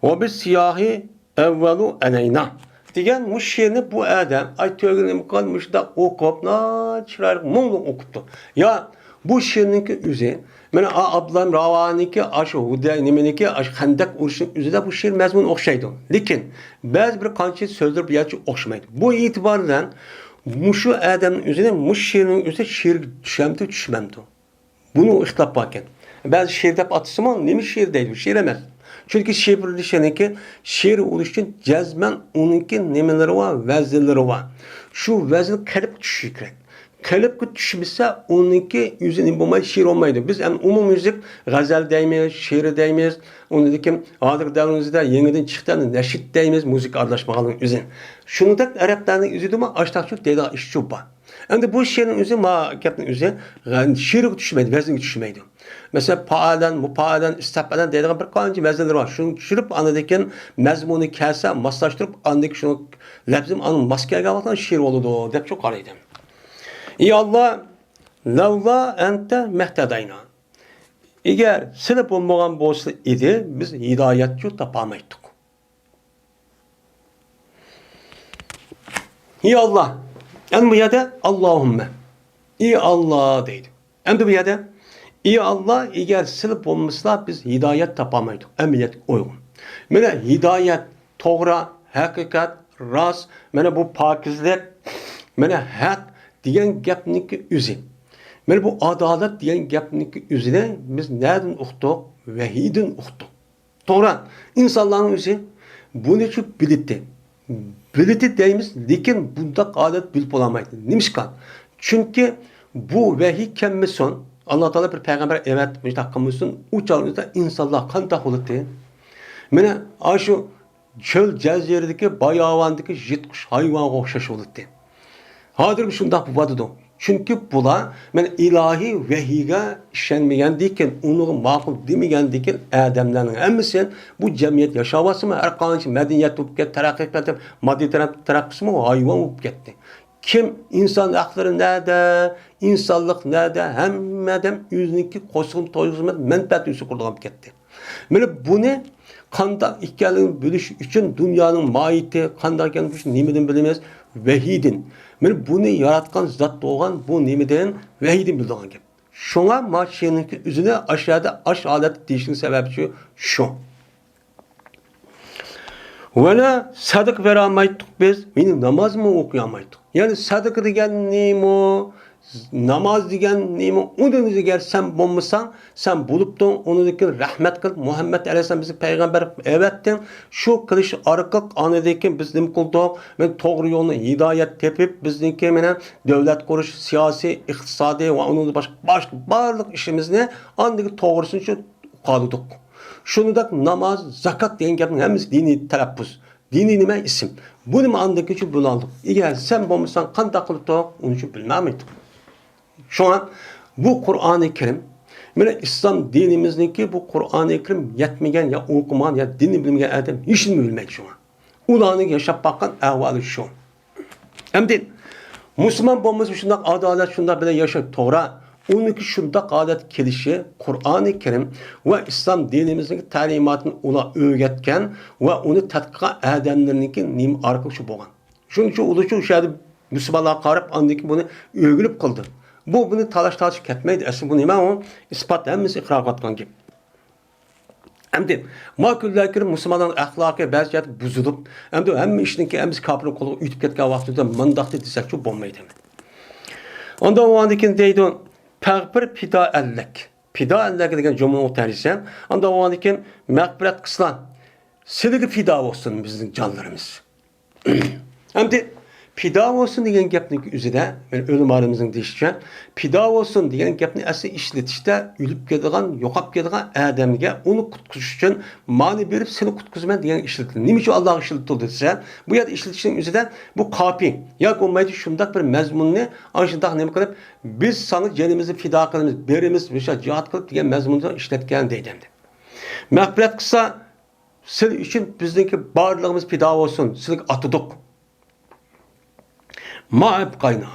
ve bis siyahi evvelu eleyna degan bu şiirni bu adam aytörgünüm kalmış da okup çırar mumlu okuttu. Ya bu şiirninki üze mana ablam ravaniki aşı huday nimeniki aş xandak uruşun üzüde bu şiir mezmun okşaydı. Lekin bazı bir qancha sözler bu yaçı okşamaydı. Bu itibardan muşu adamın üzerine muş şiirinin üzerine şiir düşemdi düşmemdi. Bunu ixtilaf varken. Bazı şiir dep atısım ama nemi şiir değil, şiir emez. Çünkü şiir bilişeneki şiir oluşun cezmen onunki nemeleri var, vezilleri var. Şu vezil kalip düşüyor. Kalip düşmese onunki yüzünün bulmayı şiir olmaydı. Biz yani umum müzik gazel deymeyiz, şiir deymeyiz. Onu dedim adır devrimizde yeniden çıktan neşit deymeyiz, müzik arlaşmakalının üzerine. Şunu da Araplarının yüzüdü ama açtakçuk deydi iş çubuğa. Endi bu şiirin üzü ma gapning üzü şiir düşmeydi, vezin düşmeydi. Mesela paadan, mupaadan, istapadan deydigan bir qancha vezillar var. Şunu tushirib anadaki mazmuni kelsa, moslashtirib andaki şunu lafzim anu maskaga olgan şiir bo'ladi deb çok qaraydi. Ey Allah, lavla ente mehtedayna. Eğer sizlar bo'lmagan bo'lsa edi, biz hidoyatchi topolmaydik. Ey Allah, en bu yerde Allahümme. Ey Allah deydi. En bu yerde ey Allah eğer silip olmasa biz hidayet tapamaydık. Emniyet uygun. Mana hidayet, to'g'ri, haqiqat, rast, mana bu pokizlik, mana haq degan gapniki o'zi. Mana bu adolat degan gapniki o'zini biz nereden uqdik? Vahiydan uqdik. To'g'ri, insonlarning o'zi buni chu bildi. Bildi deymiz, lekin bunda adat bilib olamaydi. Nimishqa? Çünkü bu vahiy kelmesin. Allah Teala bir peygamber evet müstakimsin. O çağrıda insanlar kandak oldu. Mene aşu çöl cazirindeki bayavandaki jitkuş hayvan okşaş oldu. Hadir bir şundak bu vadıdı. Çünkü bula men ilahi vahiyga işenmeyen diken, onu makul demeyen diken adamların hemmisi bu cemiyet yaşavası mı? Her kanıcı medeniyet olup gitti, terakki etti, maddi terakkisi mi? Hayvan olup gitti. Kim insan hakları nerede, insanlık nerede, hemmeden yüzündeki koşun toyuzmet menfaat üstü kurduğum gitti. Böyle bunu kandak ikkalığını bölüş için dünyanın mahiyeti, kandak gelmiş nimeden bilemez, vahidin. Böyle bunu yaratkan zat doğan bu nimeden vahidin bildiğin gibi. Şuna maçyeninki üzerine aşağıda alet değiştiğinin sebebi şu. Vela sadık veramaydık biz, benim namaz mı okuyamaydık? Yani sadık degen neymi, namaz degen neymi, onun eğer sen bulmuşsan, sen buluptun, onu deken rahmet kıl, Muhammed Aleyhisselam bizi peygamber evettin, şu kılıç arıqıq anedeki biz nim kıldık, ben doğru yolunu hidayet tepip, bizdeki devlet kuruş, siyasi, iktisadi ve onun başka barlık işimizni andaki doğrusunu şu kalıdık. Şunu da namaz, zakat deyen gapning hemmisi dini telaffuz. Dini nima isim. Bu nima andaki için bunu aldık. Eğer sen bulmuşsan qanday qilib onun için bilmemiydik. Şu an bu Kur'an-ı Kerim, mana İslam dinimizdeki bu Kur'an-ı Kerim yetmegen ya okuman ya dini bilmeyen adam hiç mi bilmeydi şu an. Ulanı yaşap bakkan ahvalı şu. Hem de Müslüman bulmuş şundak adalet şundak bile yaşa toğra. Onunki şunda adet kelişi Kur'an-ı Kerim ve İslam dinimizdeki talimatını ona öğretken ve onu tatbika edemlerinki nim arkadaşı boğan. Şunun için oluşu şeyde Müslümanlar qarab andaki bunu öğülüp kıldı. Bunu talaş ketmeydi. Aslında bu nima o ispat hemmisi iqrar qatgan gibi. Hem de makullar kirim Müslümanların ahlakı bazı yerde buzulup hem de hem işinki hem kapının kolu ütüp ketken vaxtında mandaqtı desek şu bolmaydı. Ondan o andaki deydi Pəğbir pida əllik. Pida əllik degan cümle tercihsen. Anda o andaki məğfiret kıslan. Siligi fida olsun bizim canlarımız. Hem de pida olsun degan gapning üzerinde, men ölüm aramızın deyişçe, pida olsun degan gapni asli işletişte ülüp kedigan, yoqap kedigan adamga onu kutkuş için mani berip seni kutkuzman degan işletildi. Nima uchun Alloh işletildi desa, bu yerda işletishning o'zida bu kapi yoki bo'lmaydi shundoq bir mazmunni ashundoq nima qilib biz seni canimizni fido qilamiz, berimiz, o'sha jihad qilib degan mazmunda ishlatgan deydi. Mag'firat qilsa, siz uchun bizniki barlig'imiz fido bo'lsin, sizga atidiq. Ma'ab qayna.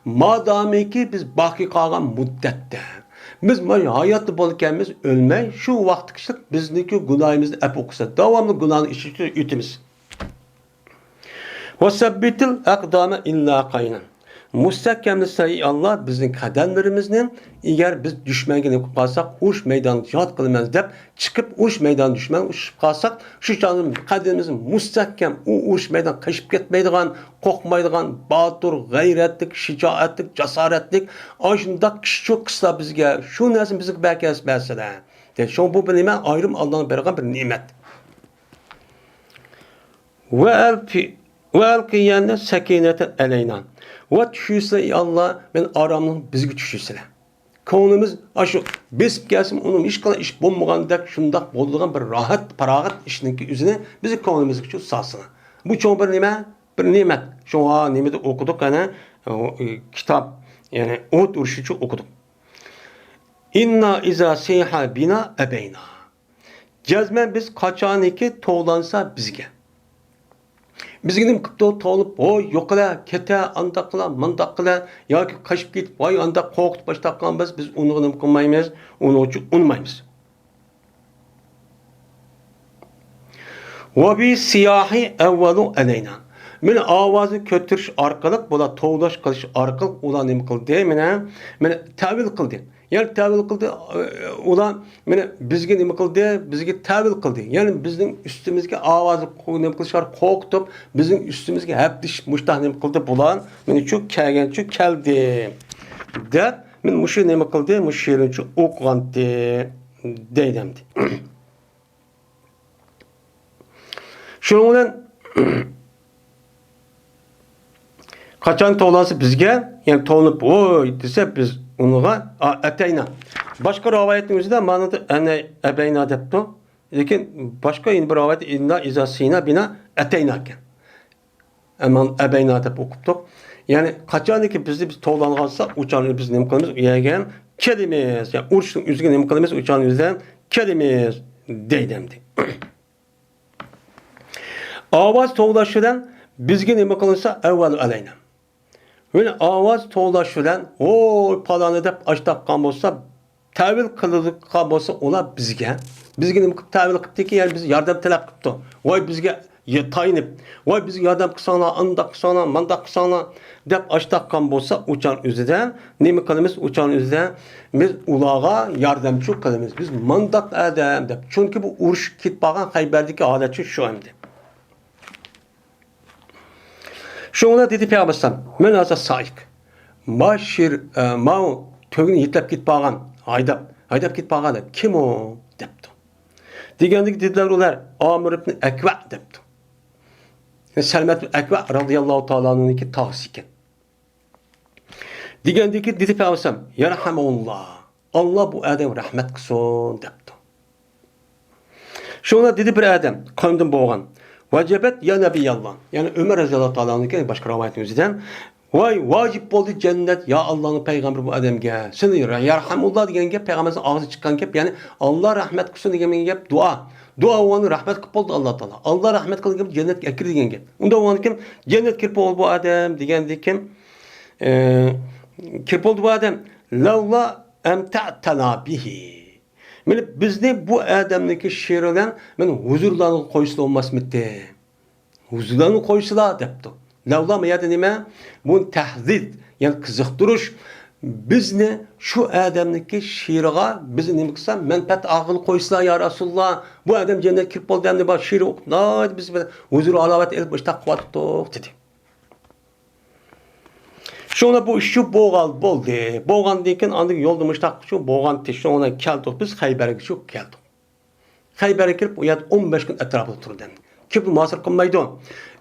Madamiki biz baki qalğan müddətdə biz hayatda bolkanmiz ölmey şu vaqt kişilik bizniki günahimizni ap okusa davamlı günahını işitib ütimiz. Ve sabbitil aqdama illa qaynan. Müstahkemlisi Allah bizim kademlerimizin eğer biz düşmenge yapıp kalsak uç meydan cihat kılmaz dep çıkıp uç meydan düşman uçup kalsak şu canım kademimizin müstahkem uç meydan kaşıp ketmeydiğen korkmaydiğen batur gayretlik şicaatlik cesaretlik aşındak kişi çok kısa bizge şu nesin bizi belki esmerse de şu bu bir nimet ayrım Allah'ın bergan bir nimet ve elqiyenne sekineten eleynan. Ve düşürse Allah ben aramın bizgi düşürse. Konumuz aşı biz gelsin onun iş kalan iş bulmagandek şundak bolduğun bir rahat paragat işinki üzerine bizi konumuz için sasına. Bu çok bir nimet, bir nimet. Şu an nimeti okuduk yani kitap yani Uhud uruşucu okuduk. İnna iza siha bina ebeyna. Cezmen biz kaçan iki toğlansa bizge. Bizginim kıptı to'lib, "Oy, yo'qla, keta, anda qila, manda qila, yoki qashib ketib, voy, anda qo'rqitib boshlab qolamiz, biz uni nima qilmaymiz, uni uchun unmaymiz." Wa bi siyahi evvelu alayna. Men ovozni ko'tarish orqali, bular tovlash qilish orqali ular nima qildi? Meni tavil qildi. Yani tavil qildi, ular meni bizga nima qildi? Bizga tavil qildi. Yani bizning ustimizga ovozni nima qilishar qo'rqitib, bizning ustimizga haptish mushtah nima qildi? Bular meni shu kelgancha keldi. Deb men mushu nima qildi? Mushu she'rincha o'qigandi deydimdi. Shuning bilan qachon to'lasi bizga, yani to'lib oy desa biz unuğa atayna. Başka rivayetin özüde manada ene ebeyna depto. Lekin başka bir rivayet inna izasina bina atayna ken. Aman ebeyna dep okuptuk. Yani qachon ki bizni biz to'langansa uçanı biz nima qilamiz? Uyagan kelimiz. Yani urishning o'ziga nima qilamiz? Uçanı bizdan kelimiz deydimdi. Ovoz to'g'lashidan bizga nima qilinsa avval alayna. Böyle ovoz to'g'lashidan oy paloni deb ashtaqqan bo'lsa, tavil qiladigan bo'lsa, ular bizga nima qilib tavil qilibdiki, yani biz yordam talab qilibdi. Voy bizga tayinib, voy bizga yordam qilsanglar, undaq qilsanglar, mandaq qilsanglar deb ashtaqqan bo'lsa, o'chan o'zidan nima qilamiz? O'chan o'zidan biz ularga yordamchi qilamiz. Biz mandaq adam deb. Chunki bu urush ketib qolgan Haybardagi holatchi shu endi. Şuna dedi Peygamber, men azat sayık. Maşir, mao tögünü yitlep git bağan, haydap git bağan. Kim o? Depti. Digendik dediler ular, Amr ibn Ekva depti. Selmet ibn Ekva radıyallahu ta'ala'nın iki tahsiken. Digendiki dedi Peygamber, yarhamullah. Allah bu adam rahmet kılsın depti. Şuna dedi bir adam, kandım boğan. Vacibet ya Nebiyallah. Yani Ömer Razıyallahu Teala'nın başka rivayetin yüzünden vay vacip oldu cennet ya Allah'ın peygamberi bu adamga. Seni yarhamullah diyen gep peygamberin ağzı çıkan gep yani Allah rahmet kılsın diyen gep dua. Dua onu rahmet kılıp oldu Allah Teala. Allah rahmet kılın gep cennet ekir diyen gep. Onda onu kim cennet kirp oldu bu adam diyen kim kirp oldu bu adam. Lavla emta'tana bihi. Yani bizni bu adamdaki şiirden men huzurlarını koysa olmaz mıydı? Huzurlarını koysalar depti. Lavla mı ya da nime? Bu tahdid yani kızıktırış bizni şu adamdaki şiirga bizni nime kısa menfaat ağıl koysalar ya Resulullah bu adam cennet kirp oldu demdi bak şiiri okup ne biz huzur alavet elip başta kuvvettik dedi. Şuna bu işi boğal boldu. Boğan deyken andık yoldumuştak şu boğan teşne ona keldik biz Hayber'e şu keldik. Hayber'e kirip o yad 15 gün etrafında turdu. Kip masır kılmaydı.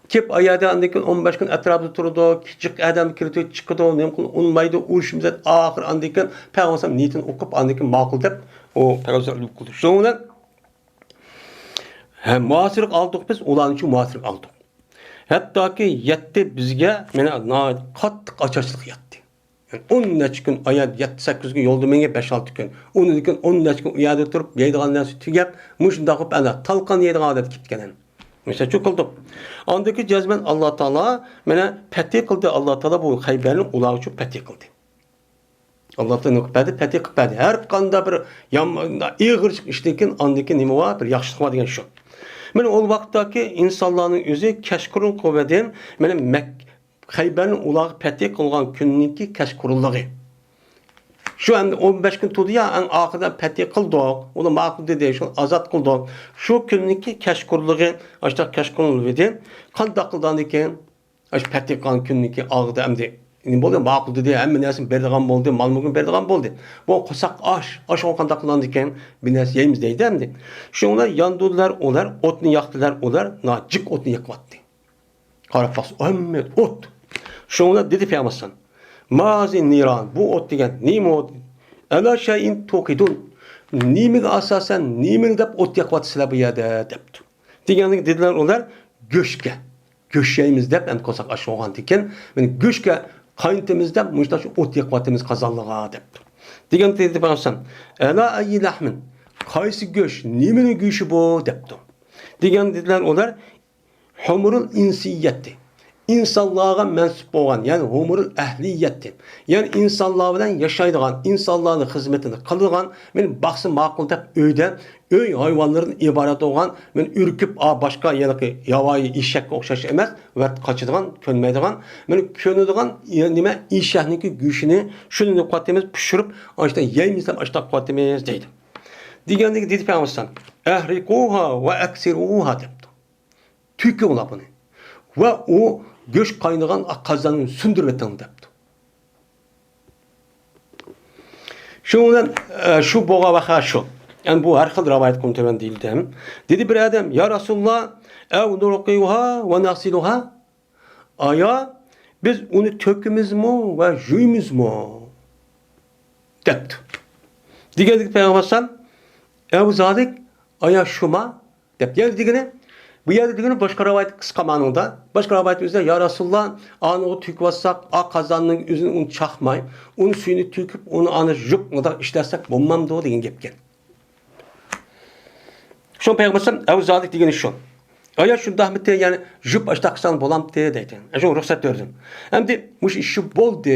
Kip ayada andık 15 gün etrafında turdu. Küçük adam kirip çıkıdı. Nemkul unmaydı. Uşumuzda ahir andık Peygamber niyetin okup andık makul deyip o Peygamber kıldı. Şuna hem masırlık aldık biz ulan için masırlık aldık. Hatta ki yetti bizge mene qattiq açaçlıq yetdi. Yani 10 neçə gün ayad 7-8 gün yolda menge 5-6 gün. Onu dikin 10 neçə gün uyada turib yeydigan narsa tugab, muşunda qilib ana talqan yeydigan odat ketgan. Mesela çok kıldı. Andaki cezmen Allah Teala mene peti kıldı. Allah Teala bu Hayber'in ulağı için peti kıldı. Allah Teala peti kıldı. Her kanda bir ağır iştekin andaki nime var? Bir yaxşılık var degen şu. Mene o vaktdaki insanların özü keşkurun kuvveti mene Hayber'in ulağı peti kılgan künniki keşkurulluğu. Şu an 15 gün tutdu ya, en ahirde peti kıldık. Onu makul dedi, şu azat kıldık. Şu künniki keşkurluğu, işte keşkurluğu dedi. Kan takıldan diken, işte peti kan künniki ağırda emdi. Ne boldu? Makul dedi, hem nesin berdigan boldu, mal mülkün berdigan boldu. Bu kusak aş o kan takıldan diken, bir nes yeyimiz deydi emdi. Şunlar yandılar olar, otunu yaktılar olar, cık otunu yakmattı. Karafas, Ahmet ot. Şunlar dedi Peygamber Mazi niran, bu ot degen, neymi ot? Ela şeyin tokidun. Neymiga asasen, neymiga dep ot yakvat sila bu yerde depti. Degenlik dediler onlar, göşke. Göşeyimiz dep, en kosak aşağı olan diken, göşke kayıntımız dep, müşta şu ot yakvatımız kazanlığa depti. Degenlik dedi Peygamber Ela ayyi lahmin, kaysi göş, neyminin göşü bu depti. Degenlik dediler onlar, humurul insiyetti. İnsanlığa mensup olan, yani humurul ehliyetti. Yani insanlığa bilen yaşaydıgan, insanlığın hizmetini kıldıgan, benim baksı makul dep öyde, öy hayvanların ibaret olan, ben ürküp başka yanıki yavayı işek okşaş emez, ve kaçıdıgan, könmeydigan, ben könüdügan, nime işehniki güçünü, şunu kuvvetimiz pişirip, işte yeyimizden açta kuvvetimiz deydi. Digendeki dedi Peygamber ehrikuha ve eksiruha depti. Tükü ola bunu. Ve o göç kaynagan kazanın sündürmetten depti. Şundan şu boğa vaka şu. Yani bu her xil rivayet konutemen değildim. Dedi bir adam ya Resulullah ev nurqiyuha ve nasiluha. Aya biz onu tökümüz mü ve jüymüz mü? Depti. Digedik Peygamber ev zadik aya şuma depti. Yani digene bu yerde digene başka rivayet kıska manada. Başka rivayetimizde ya Resulullah anı o tükvassak a kazanın üzerine onu çakmay. Onu suyunu tüküp onu anı jüp da işlersek bulmam da o degen gepken. Şun Peygamber ev zadik digene şun. Aya şunda ahmette yani jüp açtaksan bolam diye deydi. Şun ruhsat gördüm. Hem de muş işi boldu.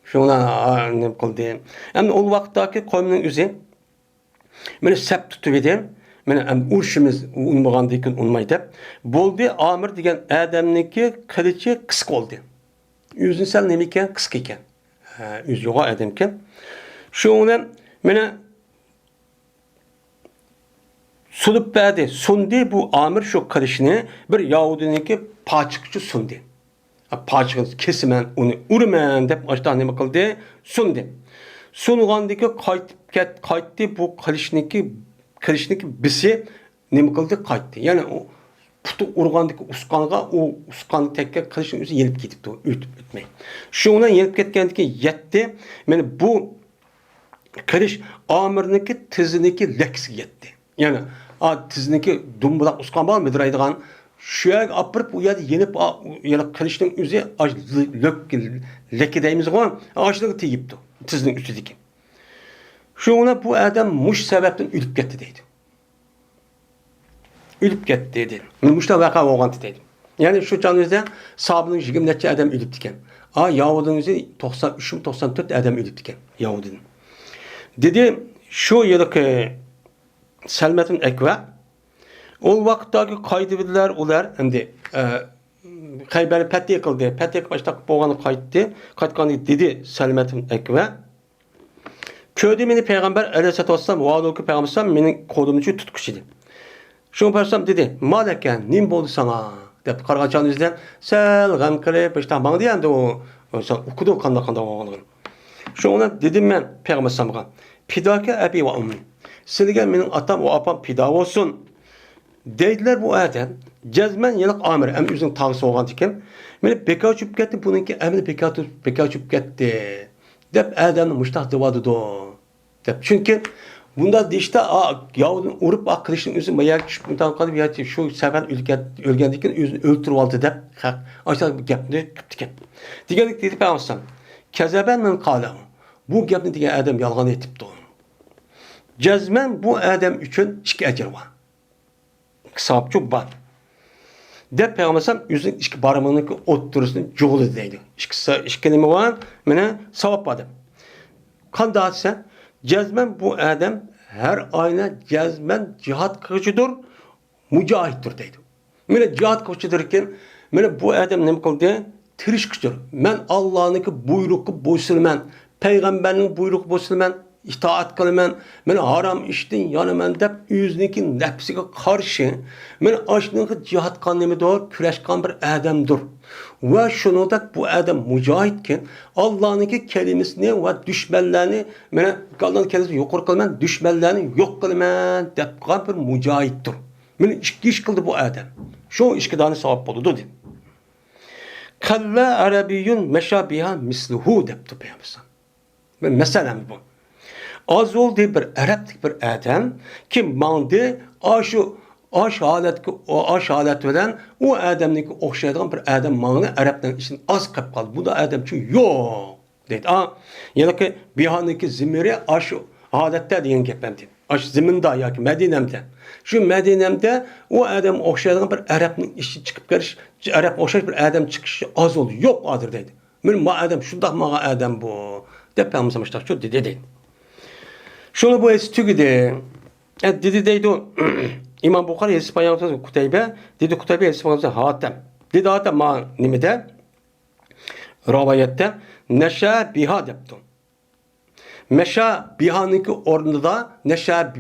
Şuna ne kıldı. Hem de o vakittaki kavminin üzerine mene sep tutuverdim. Mene urşimiz unmagandayken unmaydı. Boldu Amir degen adamniki kılıcı kısık oldu. Yüzün sel nemiken kısık iken. Yüz yoğa adamken. Şuna mene sunup verdi. Sundu bu Amir şu kılıçını bir Yahudiniki paçıkçı sundu. Paçıkçı kesimen onu urmen dep açta neme kıldı. Sundu. Sunugandaki kayıttı bu kılıçniki bisi neme kıldı kayıttı. Yani o putu urgandaki uskanga o uskanı tekke kılıçın üzü yelip gidipti o ütmey. Şundan yelip ketgendiki yetti. Yani bu kılıç Amir'niki tizindeki leksi yetti. Yani tizindeki dumbulak uskan var mıdır aydıgan şuyak apırıp o yerde yenip yani kılıçın üzü leki deyimiz var. Ağaçlığı teyipti. Tizinin üstüdeki. Şuna bu adam muş sebepten ülüp gitti deydi. Ülüp gitti dedi. Muşta vaka olğan deydi. Yani şu canınızda sahabının 20 neçə adam ülüp diken. Yahudinin üzü 93-94 adam ülüp diken. Yahudinin. Dedi şu yerdeki Selmet'in Ekve o vakittaki kaydı bildiler olar hem de Hayber'i pətti yıkıldı. Pətti yıkıp başta boğanı kayıttı. Kayıtkanı dedi Selmet'in Ekve. Köyde meni Peygamber aleyhissalatu vesselam vaadolku Peygamber menin kodumun için tutkuş idi. Şunu Peygamber dedi, maleken nim boldu sana? Dep kargaçanın yüzünden sel gam kılıp işte bana diyen de o okudu kanda oğlanın. Şuna dedim ben Peygamber sallallahu pidake abi ve ummi. Sizge menin atam o apam pida olsun. Dediler bu adam cezmen yıllık amir em üzün tağısı olgan diken. Meni beka çüp gitti bununki emni beka çüp gitti. Dep adamın muştaq dıvadı do. Dep çünkü bunda işte yavudun urup kılıçın üzüm bayağı küçük mutan kalıp ya şu sefer ölgendikken üzünü öldürüp aldı dep. Aşağı bir gapni kıptıken. Digelik dedi Peygamber. Kezeben men kalam. Bu gapni digen adam yalgan etipdi. Cezmen bu adam üçün iki ecir var. Kısap çok var. Dep Peygamber yüzün iki barmağının oturusunu joğlu deydi. İki nime var, mene savap vardı. Kan dağıtsa, cezmen bu adam her ayna cezmen cihat kılıcıdır, mücahittir deydi. Mene cihat kılıcıdırken, mene bu adam ne kıldı? Tirişkiştir. Men Allah'ın buyruğu boysunman, peygamberin buyruğu boysunman, itaat kılman, men haram iştin yanıman dep yüzünki nefsine karşı, men aşkınki cihat kanımı doğru küreşkan bir adamdır. Ve şunu da bu adam mücahitken Allah'ın kelimesini ve düşmanlarını, men Allah'ın kelimesini yok kılman, düşmanlarını yok kılman dep bir mücahittir. Men iş kıldı bu adam. Şu işkidani savap oldu dedi. Kalla arabiyyun meşabiha misluhu deptu Peygamber. Mesela bu. Az oldu bir Araptik bir adam ki mandi aş halet veren o adamniki okşaydıgan bir adam mağını Arap'tan için az kap kaldı. Bu da adam çünkü yok dedi. Yani ki bihaniki zimiri aş halette diyen gepemdi. Aş ziminde ya ki Medine'mde. Şu Medine'mde o adam okşaydıgan bir Arap'ın işi çıkıp geliş, Arap okşayış bir adam çıkışı az oldu. Yok adır dedi. Benim adam şundak mağa adam bu. Depemizmişler şu dedi. Şunu bu estügide. Dedi deydi o. İmam Bukhari İspanyolca Kutaybe. Dedi Kutaybe İspanyolca Hatem. Dedi Hatem ma nimede? Ravayette neşa biha deptum. Meşa bihanınki ornunda neşa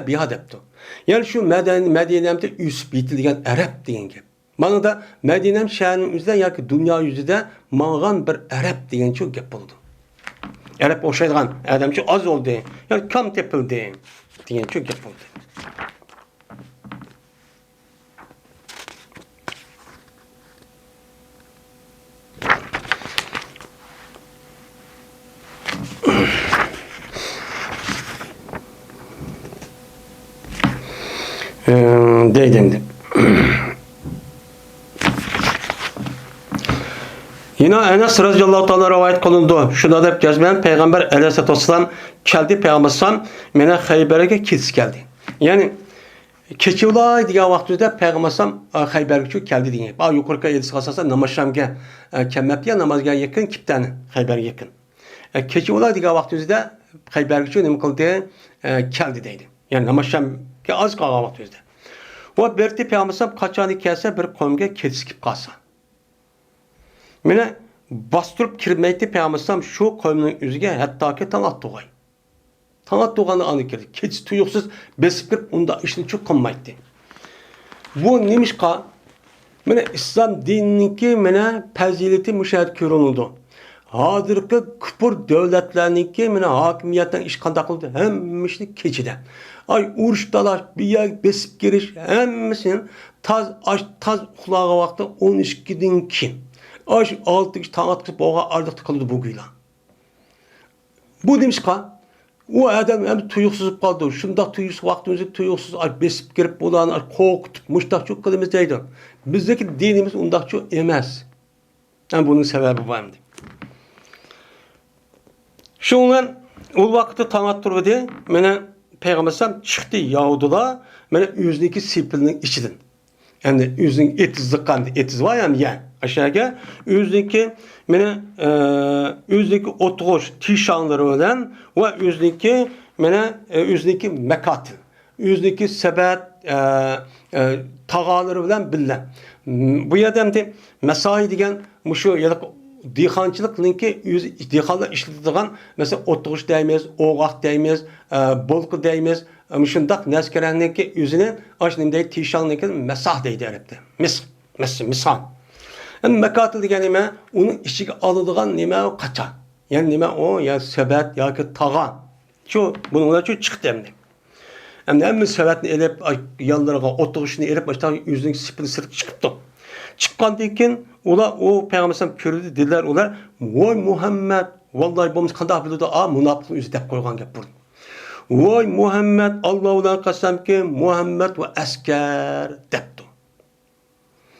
biha deptum. Yani şu Medine'mde üs bitilgen Arap deyen gep. Bana da Medine'm şehrin yüzünden ya ki dünya yüzüde mağan bir Arap deyen çok gep oldu. Arap oşaydıgan adam çok az oldu. Yani kam tepildi deyen çok gep oldu. Deydim. Yine Enes radıyallahu ta'ala rivayet kılındı. Şuna da gezmeyen Peygamber aleyhissalatü vesselam geldi. Peygamber sallam mene Hayber'e kes geldi. Yani keçivlay diye vaxtda Peygamber sallam Hayber'e geldi diye. Ba yukarıda edis kasasa namazşamga kemmepya namazga yakın kiptani Hayber'e yakın. Keçivlay diye vaxtda Hayber'e ne kıldı? Geldi deydi. Yani namazşamga az kalan vaxtda. O berti Peygamber sallam kaçanı kelse bir kavmga keskip kalsa. Mene bastırıp kirmeydi Peygamber şu kavminin yüzüge hatta ki tanat doğay. Tanat doğanı anı girdi. Keçi tuyuksuz besip girip onda işini çok kılmaydı. Bu neymiş ka? Mene İslam dinininki mene pezileti müşahit körünüldü. Hazırki küpür devletlerinki mene hakimiyetten iş kanda kıldı. Hem işini keçide. Ay uğruş dalaş bir yer besip giriş hemmisinin taz kulağa vakti 12 din ki. Aş altı kişi tanıt kısıp oğa ardık tıkıldı bugüyle. Bu demiş ki, o adam hem tuyuksuz kaldı. Şunda tuyuksuz vaktimizi tuyuksuz besip girip bulan korkutup muştak çok kılımız deydi. Bizdeki dinimiz ondak çok emez. Yani bunun sebebi var mı? Şundan o vakitte tanıt durdu. Mene Peygamber sallam çıktı Yahudiler. Mene yüzdeki sipilinin içinden. Yani yüzün eti zıkkandı. Etiz var yani. Aşağıya yüzdeki mene yüzdeki oturuş tişanları olan ve yüzdeki mekatil. Yüzdeki sebet tağaları olan billen. Bu adamda mesai degen şu ya da dixançılık linki dixanlar işletilen mesela oturuş deymiz, oğak deymiz, bolku deymiz. Şundak neskerenneki yüzüne aşnimde tişanlıki mesah deydi Arap'ta. Misal. Yani mekatil degen nime onun içine alınılan nime o kaça. Yani nime o ya sebet ya ki tağa. Şu bununla şu çıktı hem de. Hem sebetini elip yanlarına oturuşunu elip başta yüzünün sipili sırtı çıktı. Çıkkandan keyin ular o Peygamber sallam körüldü dediler ular voy Muhammed vallahi bu qanday bildi munafıqning o'zi deb qo'ygan gap bu. Voy Muhammed Allohdan qasamki Muhammed va askar debdi.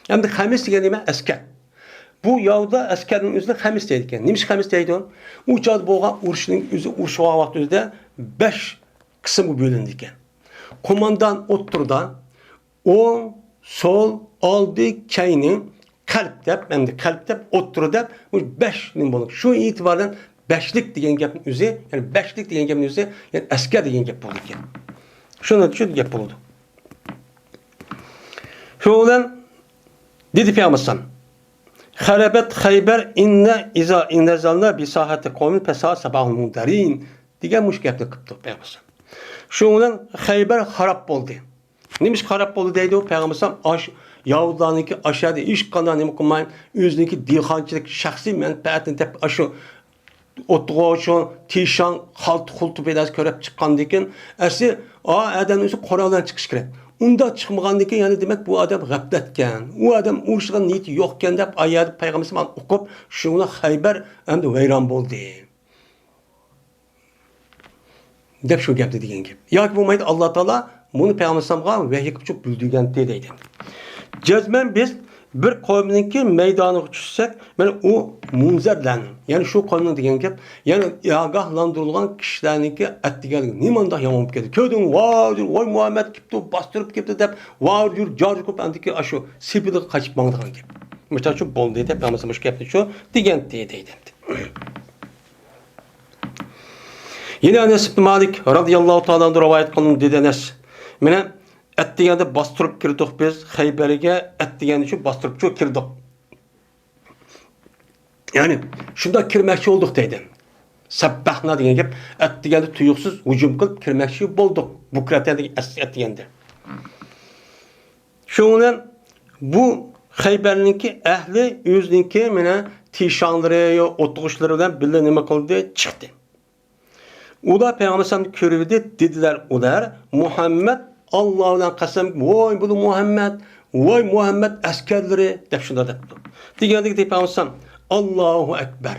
Endi xamis degan nima askar. Bu yavda askarning o'zida xamis deydi ekan. Nima xamis deydi u? U chog' bo'lgan urushning o'zi urishgan vaqtida 5 qismga bo'lindi ekan. Qo'mondan o'ttirdan 10 sol, oldi, keyni, kalp dep, endi kalp dep, o'ttir dep, bu 5 nim bo'ladi. Shu e'tibordan beşlik degan gapning o'zi, ya'ni beşlik degan gapning o'zi, ya'ni askar degan gap bo'ldi ekan. Shuni shu gap bo'ldi. Shu bilan dedi Peygamber Xarabat Xaybar inna iza innazalna bi sahati qawmin fasa sabahul mundarin degan mush gapni qilibdi Peygamber. Shu bilan Xaybar xarab bo'ldi. Nimish xarab bo'ldi deydi u Peygamber Yahudaniki aşağıda iş qanday nima qilmay, o'ziniki dehqonchilik shaxsiy manfaatini deb shu o'tg'o'shu tishan xaltu pedas ko'rib chiqqandan keyin asli odam o'zi qorovdan chiqish kerak. Unda chiqmagandan keyin yani demak bu odam g'aflatgan. U odam urushgan niyati yo'qkan deb oyat payg'ambar o'qib, shuni Xaybar endi vayron bo'ldi. Deb shu gapni degan gap. Yoki bo'lmaydi Alloh taolo buni payg'ambarga vahiy qilib bildirgan deydi. Cezmen biz bir qavmninki maydoniga tushsak, mana u munzarlan. Ya'ni shu qavmning degan gap, ya'ni ogohlantirilgan kishilarniki atdiganligi nimanda yomon keldi. Ko'ding, voy Muhammad kipti, bostirib ketdi deb, voy yur, jorj ko'p andiki shu sipidiga qochib mangdigan gap. Misol shu bo'ldi deb, payg'ambar shu gapni shu degan deydi. Yine Anas ibn Malik radıyallahu ta'ala rivoyat qilindi dedi Anas. Mana atdiganda bostirib kirdik biz Xaybarga, atdiganda shu bostirib shu kirdik. Ya'ni shunda kirmoqchi bo'ldik deydi. Sabbahna degan gap, atdiganda tuyuqsiz hujum qilib kirmoqchi bo'ldik. Bukratiyadagi atdiganda. Shundan bu Xaybarninki ahli o'ziniki mana tishanlari, o'tg'ishlari bilan birga nima qildi? Chiqdi. Ular Peygamber'in körüvde dediler ular Muhammed Allah'dan qasam voy bu Muhammed voy Muhammed askerleri deb şunday debdi. Degandik Peygamber Allahu Ekber.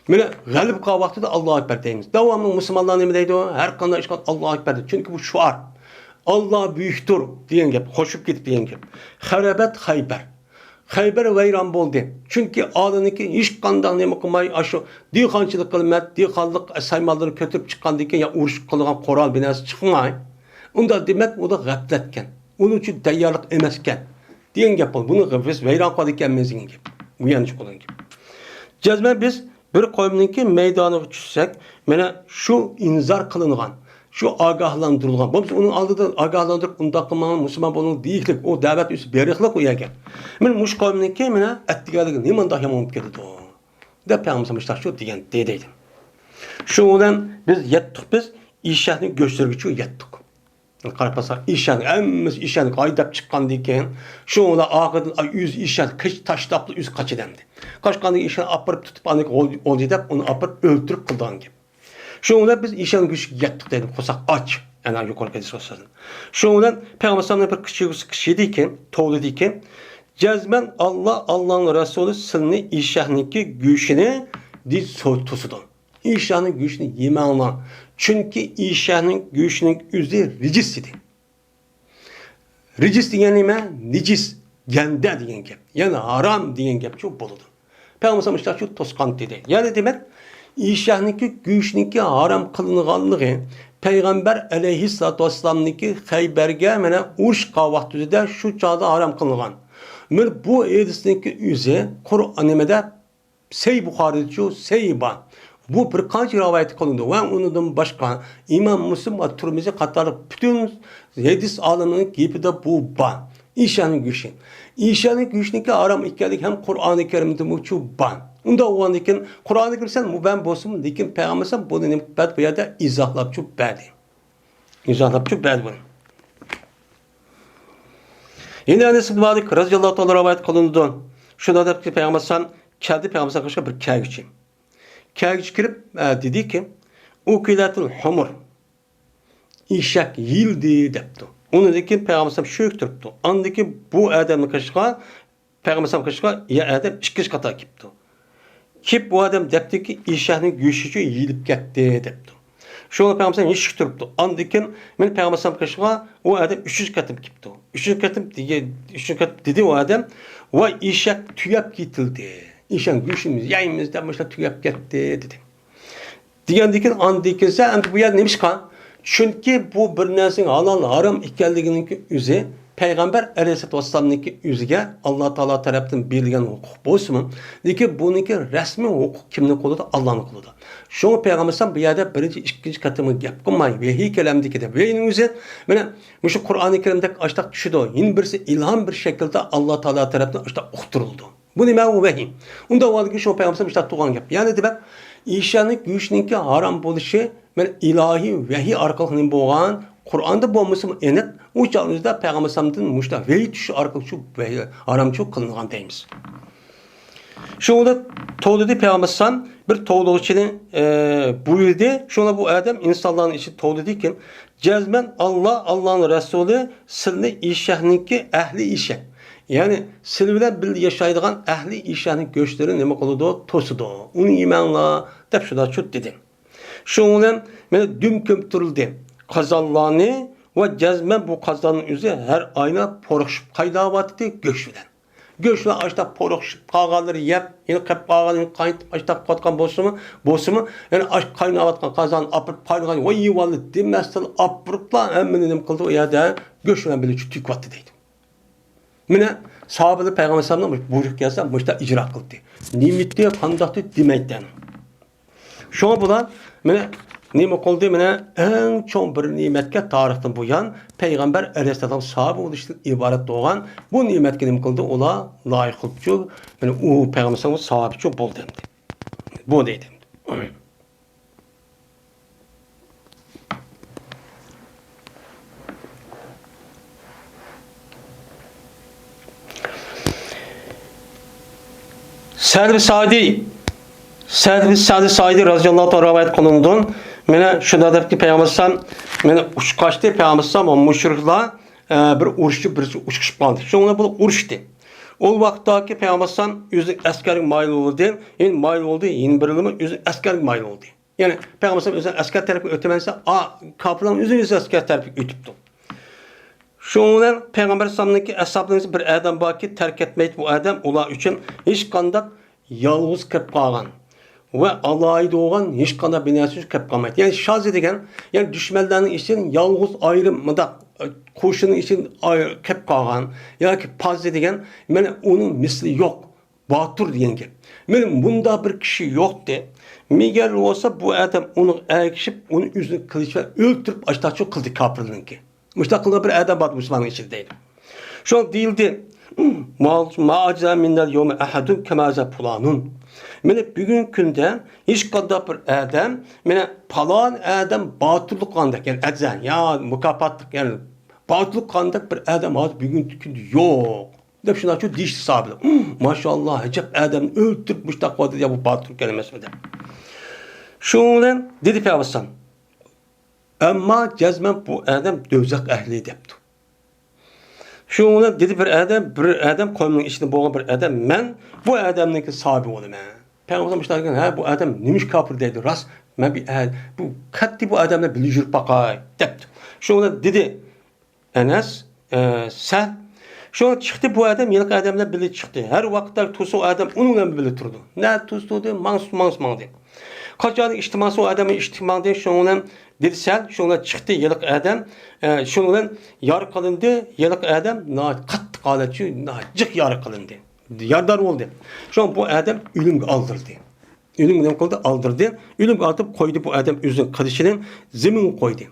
Mene g'alib qilgan vaqtida Allahu Ekber deymiz. Davomli musulmonlar nima deydi? Har qanday ish qilib Allahu Ekber deydi. Chunki bu shuar. Allah buyuktur degan gap, qo'shib ketib degan gap. Xarabat Xaybar. Xaybar vayron bo'ldi. Chunki oldiniki hech qanday nima qilmay, shu dehqonchilik qilmay, dehqonlik saymallarni ko'tarib chiqqandan keyin urush qilgan qurol binasi chiqmay, unda demak u da g'aflatgan. Uning uchun tayyorlik emas ekan. Degan gap bo'ldi. Buni biz vayron qildik ekanmiz degan gap. Bu yanlış bo'lgan gap. Jazman biz bir qavmninki maydoniga tushsak, mana shu inzar qilingan şu agahlandırılgan. Bu onun aldığı agahlandırıp unda qilmagan musulmon bo'lgan deyiklik, o da'vat üstü berixlik u ekan. Men mush qavmniki mana attigaligi nimanda yomon bo'lib ketdi. Deb payg'ambarimiz shu degan deydi. Shu bilan biz yetdik biz ishani göstergichi yetdik. Qarapasa ishani hammasi ishani qaydab chiqqandan keyin shu bilan oxirida yüz ishani qish tashlabli yüz qachidendi. Qachqandan ishani apirib tutib anik oldi deb uni apirib o'ltirib qilgan gap. Şununla biz işin güçlü yettik dedim. Kosak aç. Yani yukarı kadar sözledim. Şununla Peygamber'in bir kişi deyken, toğlu deyken, cezmen Allah'ın Resulü sılını işahniki güçünü diz tutudan. İşahının güçünü yeme alınan. Çünkü işahının güçünün üzeri ricis idi. Ricis diyen neyme? Nicis. Gende diyen gep. Yani haram diyen gep çok boludu. Peygamber'in şu toskan dedi. Yani demek İşahniki güçniki haram kılınğanlığı Peygamber aleyhissalatu vesselam'niki Xaybarga mana urush qavaqtida shu çağda haram kılınğan. Men bu hadisniki yüze Kur'an'da Sahih Buxariyda şu Sahihba. Bu bir qancha rivoyat qilindi va undan boshqa İmam Müslim va Tirmizi qatori bütün hadis olimlarining gapida bu ba. İşaning güçü. İşaning güçniki haram ekanligi ham Qur'oni Karimda bu ban. Unda oğandan keyin Qur'onni kirsan muban bo'lsin, lekin payg'ambar buni nima qildi bu yerda izohlab chu berdi. Izohlab chu berdi buni. Yine Anas ibn Malik radhiyallohu ta'ala rivoyat qilindi. Shunda debki payg'ambar keldi payg'ambar qilishga bir kagchi. Kagchi kirib dediki, "Ukilatul humur." İshak yildi debdi. Uni lekin payg'ambar sho'ktiribdi. Andiki bu odamni qilishga payg'ambar qilishga ya odam ikki qata kelibdi. Kip bu adam depti ki işahının güçücü yiyilip gitti depti. Şu an Peygamber hiç turuptu. Andikin men Peygamber kaşığa o adam 300 katım gipti. 300 katım dedi o adam ve işak tüyap gitildi. İşan güçümüz yayımızda başla tüyap gitti dedi. Diyendikin andikin sen bu yer neymiş kan? Çünkü bu bir nesin halal haram ekanliginin üzeri Peygamber Aleyhisselatü Vesselam'nınki yüzüge Allah Teala tarafından berilgen hukuk bolsun. Lekin bununki resmi hukuk kimnin kolunda? Allah'ın kolunda. Şunu Peygamber Aleyhisselam bu yerde birinci, ikinci katımı gap kılmay. Vehiy kelamdaki de vehiyinin yüzü. Bana şu Kur'an-ı Kerim'de açtak düşüdü. Yine birisi ilham bir şekilde Allah Teala tarafından açtak uqturuldu. Bu nima o vehiy? Unda o ki şu Peygamber Aleyhisselam işte tuğan gap. Yani demek işanın güçninki haram boluşu men ilahi vehiy arkalıqının boğan Kur'an'da bolmasın enek o çağımızda Peygamber Aleyhisselam'dan muşta vehiy düşü arkalığı şu vehiy haram çok kılıngan deyimiz. Şurada toğladı Peygamber Aleyhisselam bir toğlalıçının buyurdu. Şuna bu adam insanların içi toğladı ki cezmen Allah'ın Resulü silni işahninki ehli işe. Yani silviler bir yaşaydıgan ehli işahnin göçleri neme kılıdı? Tosudu. Onu imanla dep şurada çut dedi. Şundan mene düm köptürüldü. Kazanlarını ve cezmen bu kazanın üzeri her ayna poruşup kaydavatı göçüden. Göçle açta poruşup kağaları yep, yine kep kağalarını kayıtıp açta patkan bosumu, yani aç kaynavatkan kazan apırt paylagan, o iyi valı demezsen apırtla emminim kıldı o yerde göçle bile çütük vattı deydi. Mine sahabeli Peygamber Sallallahu buyruk gelse müşte icra kıldı. Nimetli kandaktı demekten. Şuna bulan mine nime kıldı mine en çok bir nimetke tarihten bu yan Peygamber Aleyhisselam sahabe oluştu ibaret doğan bu nimetke nime kıldı ola layık kıldı. Yani o Peygamber Sallallahu sahabe çok bol demdi. Bu deydi. Sa'd Sa'di radıyallahu anh rivayet kılındı. Mene şunda depki Peygamber sallam mene uçkaçtı Peygamber sallam o müşrikler bir uruşçu birisi uçuşup kaldı. Şuna bu uruştu. O vakittaki Peygamber sallam yüzü askerin mayıl oldu. Yani mayıl oldu. Yine birilimi yüzü askerin mayıl oldu. Yani Peygamber sallam yüzü asker tarafı ötemense kapılan yüzü asker tarafı ötüptü. Şundan Peygamber sallam'daki ashablarınızı bir adam baki terk etmeydi bu adam ola için hiç kandak yalnız kep kalgan. Ve Allah'a doğan hiç kadar binasız kep kalmaydı. Yani şaz edigen, yani düşmanların için yalnız ayrımda koşunun için kep kalgan, yani ki paz edigen, yani onun misli yok. Batur diyen ki. Yani bunda bir kişi yok de. Miguel olsa bu adam onu erkişip, onun yüzünü kılıçla öldürüp açta çok kıldı kapırlığın ki. Müstakılda bir adam bat Müslümanın içindeydi. Şu an değildi. Ma'aca minnel yevme ahadun kemaza pulanun. Mene bugün günde hiç kadar bir adam, mene palan adam batırlık kandak yani edzan ya mukapatlık yani batırlık kandak bir adam az bugün günde yok. De şuna şu diş sahibi. Maşallah hecep adam öldürüp müstakılda ya bu batırlık kelimesi de. Şundan dedi Peygamber. Ama cezmen bu adam dövzak ehli depti. Şuna dedi bir adam koymunun içinde boğan bir adam ben bu adamınki sahibi olayım. Peygamber müşterken ha bu adam nimiş kafir dedi rast ben bir bu katti bu adamla bilijir bakay depti. Şuna dedi Enes sen şuna çıktı bu adam yıllık adamla bile çıktı. Her vakitte tusu adam onunla bile turdu. Ne tusu dedi mans dedi. Kaçadı içtiması o adamın içtimada şundan dedi sen şuna çıktı yıllık adam şundan yar kalındı yıllık adam kat kalıcı cık yar kalındı. Yardar oldu. Şu an bu adam ölüm aldırdı. Ölüm ne oldu? Aldırdı. Ölüm atıp koydu bu adam üzerine kadışının zemin koydu.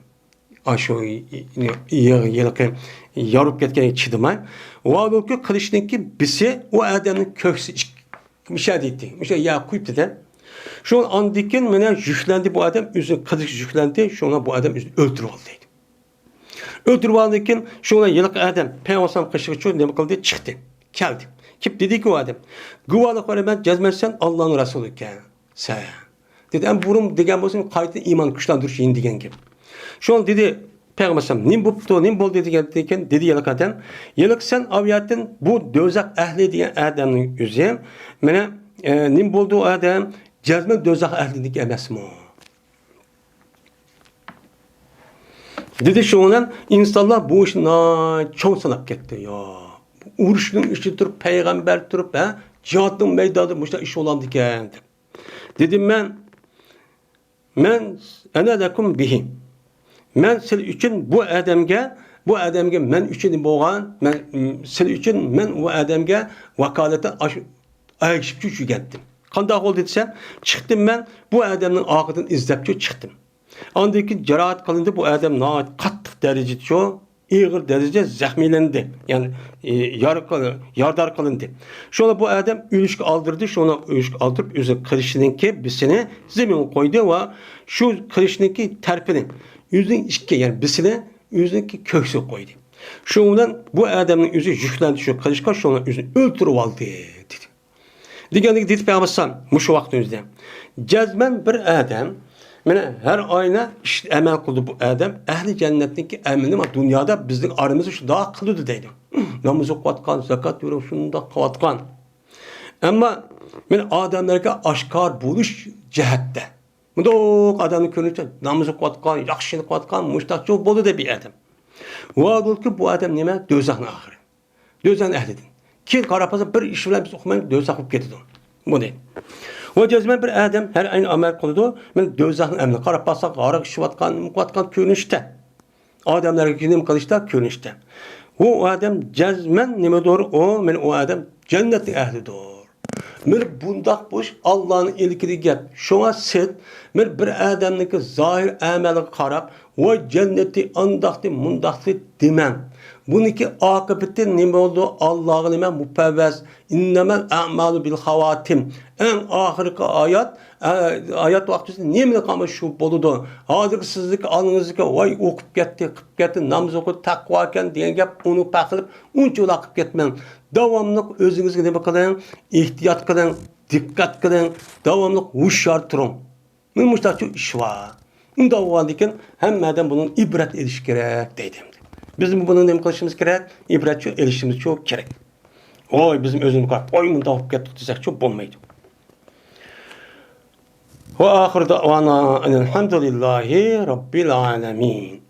Aşağı yıllık yarıp ketken çıdımay. O adamın kılıçındaki bisi o adamın köksü müşahede etti. Müşahede ya kuyup dedi. Şu an andikin mene yüklendi bu adam üzerine kılıç yüklendi. Şu an bu adam üzerine öldürüldü. Öldürüldü şu an yıllık adam Peygamber kışığı çoğu ne kıldı? Çıktı. Geldi. Kim dedi ki o adam? Güvalık var ben cezmezsen Allah'ın Resulü iken. Sen. Dedi en burum degen olsun kayıtlı iman güçlendirişin degen gibi. Şu an dedi Peygamber nim buptu nim bol dediken dedi yıllık adam. Yıllık sen aviyetten bu dözak ehli diyen adamın üzerine mene nim boldu adam cezmen dözak ehlilik emes mi? Dedi şundan insanlar bu işin çok sanıp gitti ya. Uruşun işi durup peygamber durup cihatın meydanı bu iş olan diken. Dedim men ene lekum bihi. Men siz için bu adamga bu adamga men uchun bo'lgan, men siz uchun men u adamga vakolatan ayishib jugandim. Qanday oldu desem, çıktım ben bu adamın ağzından izlep çıktım. Andaki cerahat kılındı bu adam katlık derece çok ağır derece zahmilendi. Yani yardar kılındı. Şöyle bu adam ülüşk aldırdı. Şuna ülüşk aldırıp üzerine kırışınınki bisini zemin koydu ve şu kırışınınki terpini yüzün içki yani bisini yüzündeki köksü koydu. Şundan bu adamın yüzü yüklendi şu kırışka şuna yüzünü öldürüp aldı dedi. Diğerindeki dedi Peygamber şu vaktimizde. Cezmen bir adam her ayna işte emel kıldı bu adam. Ehli cennetteki emelim ama dünyada bizim aramızda şu daha kılıyordu deydi. Namaz okutkan, zakat veriyor, şunu da kıvatkan. Ama adamlarga aşkar buluş cihette. Bu da adamın körünce namaz okutkan, yakışını kıvatkan, müştak çok bolu da bir adam. Vaadol ki bu adam neme? Dözahın ahırı. Dözahın ehlidin. Ki karapazı bir iş bilen biz okumayın dözah okup getirdi. Bu değil. O cezmen bir adam her aynı amel kıldı. Ben dözahın emni. Karapazı qarak şıvatkan, mukvatkan körünüşte. Adamlar gidim kılıçta körünüşte. O adam cezmen neme doğru? O adam cennetin ehli doğru. Men bundaq boş Allah'ın ilkili gep. Şuna siz bir adamniki zahir ameli qarab ve cenneti andaqti mundaqti demem. Buniki akıbeti nime oldu? Allah'ın nime mupevvez. İnnemel a'malu bil havatim. En ahirki ayat vaktisi nime kalmış şu boludu. Hazırsızlık alınızlık vay okup gitti, namaz okup takvaken diyen gep onu pakılıp unca akıp gitmen. Davamlılık özünüzge ne bakalım, ihtiyat kılın, dikkat kılın, davamlılık huşyar turun. Men muştaçı iş var. Davamlıkken hemmeden bunun ibret ediş gerek deydim. Bizim bunun ne kılışımız gerek, ibretçi erişimiz çok gerek. Oy bizim özümüz var, oy bunda hop gettik desek çok bulmaydı. Ve ahir davana elhamdülillahi rabbil alemin.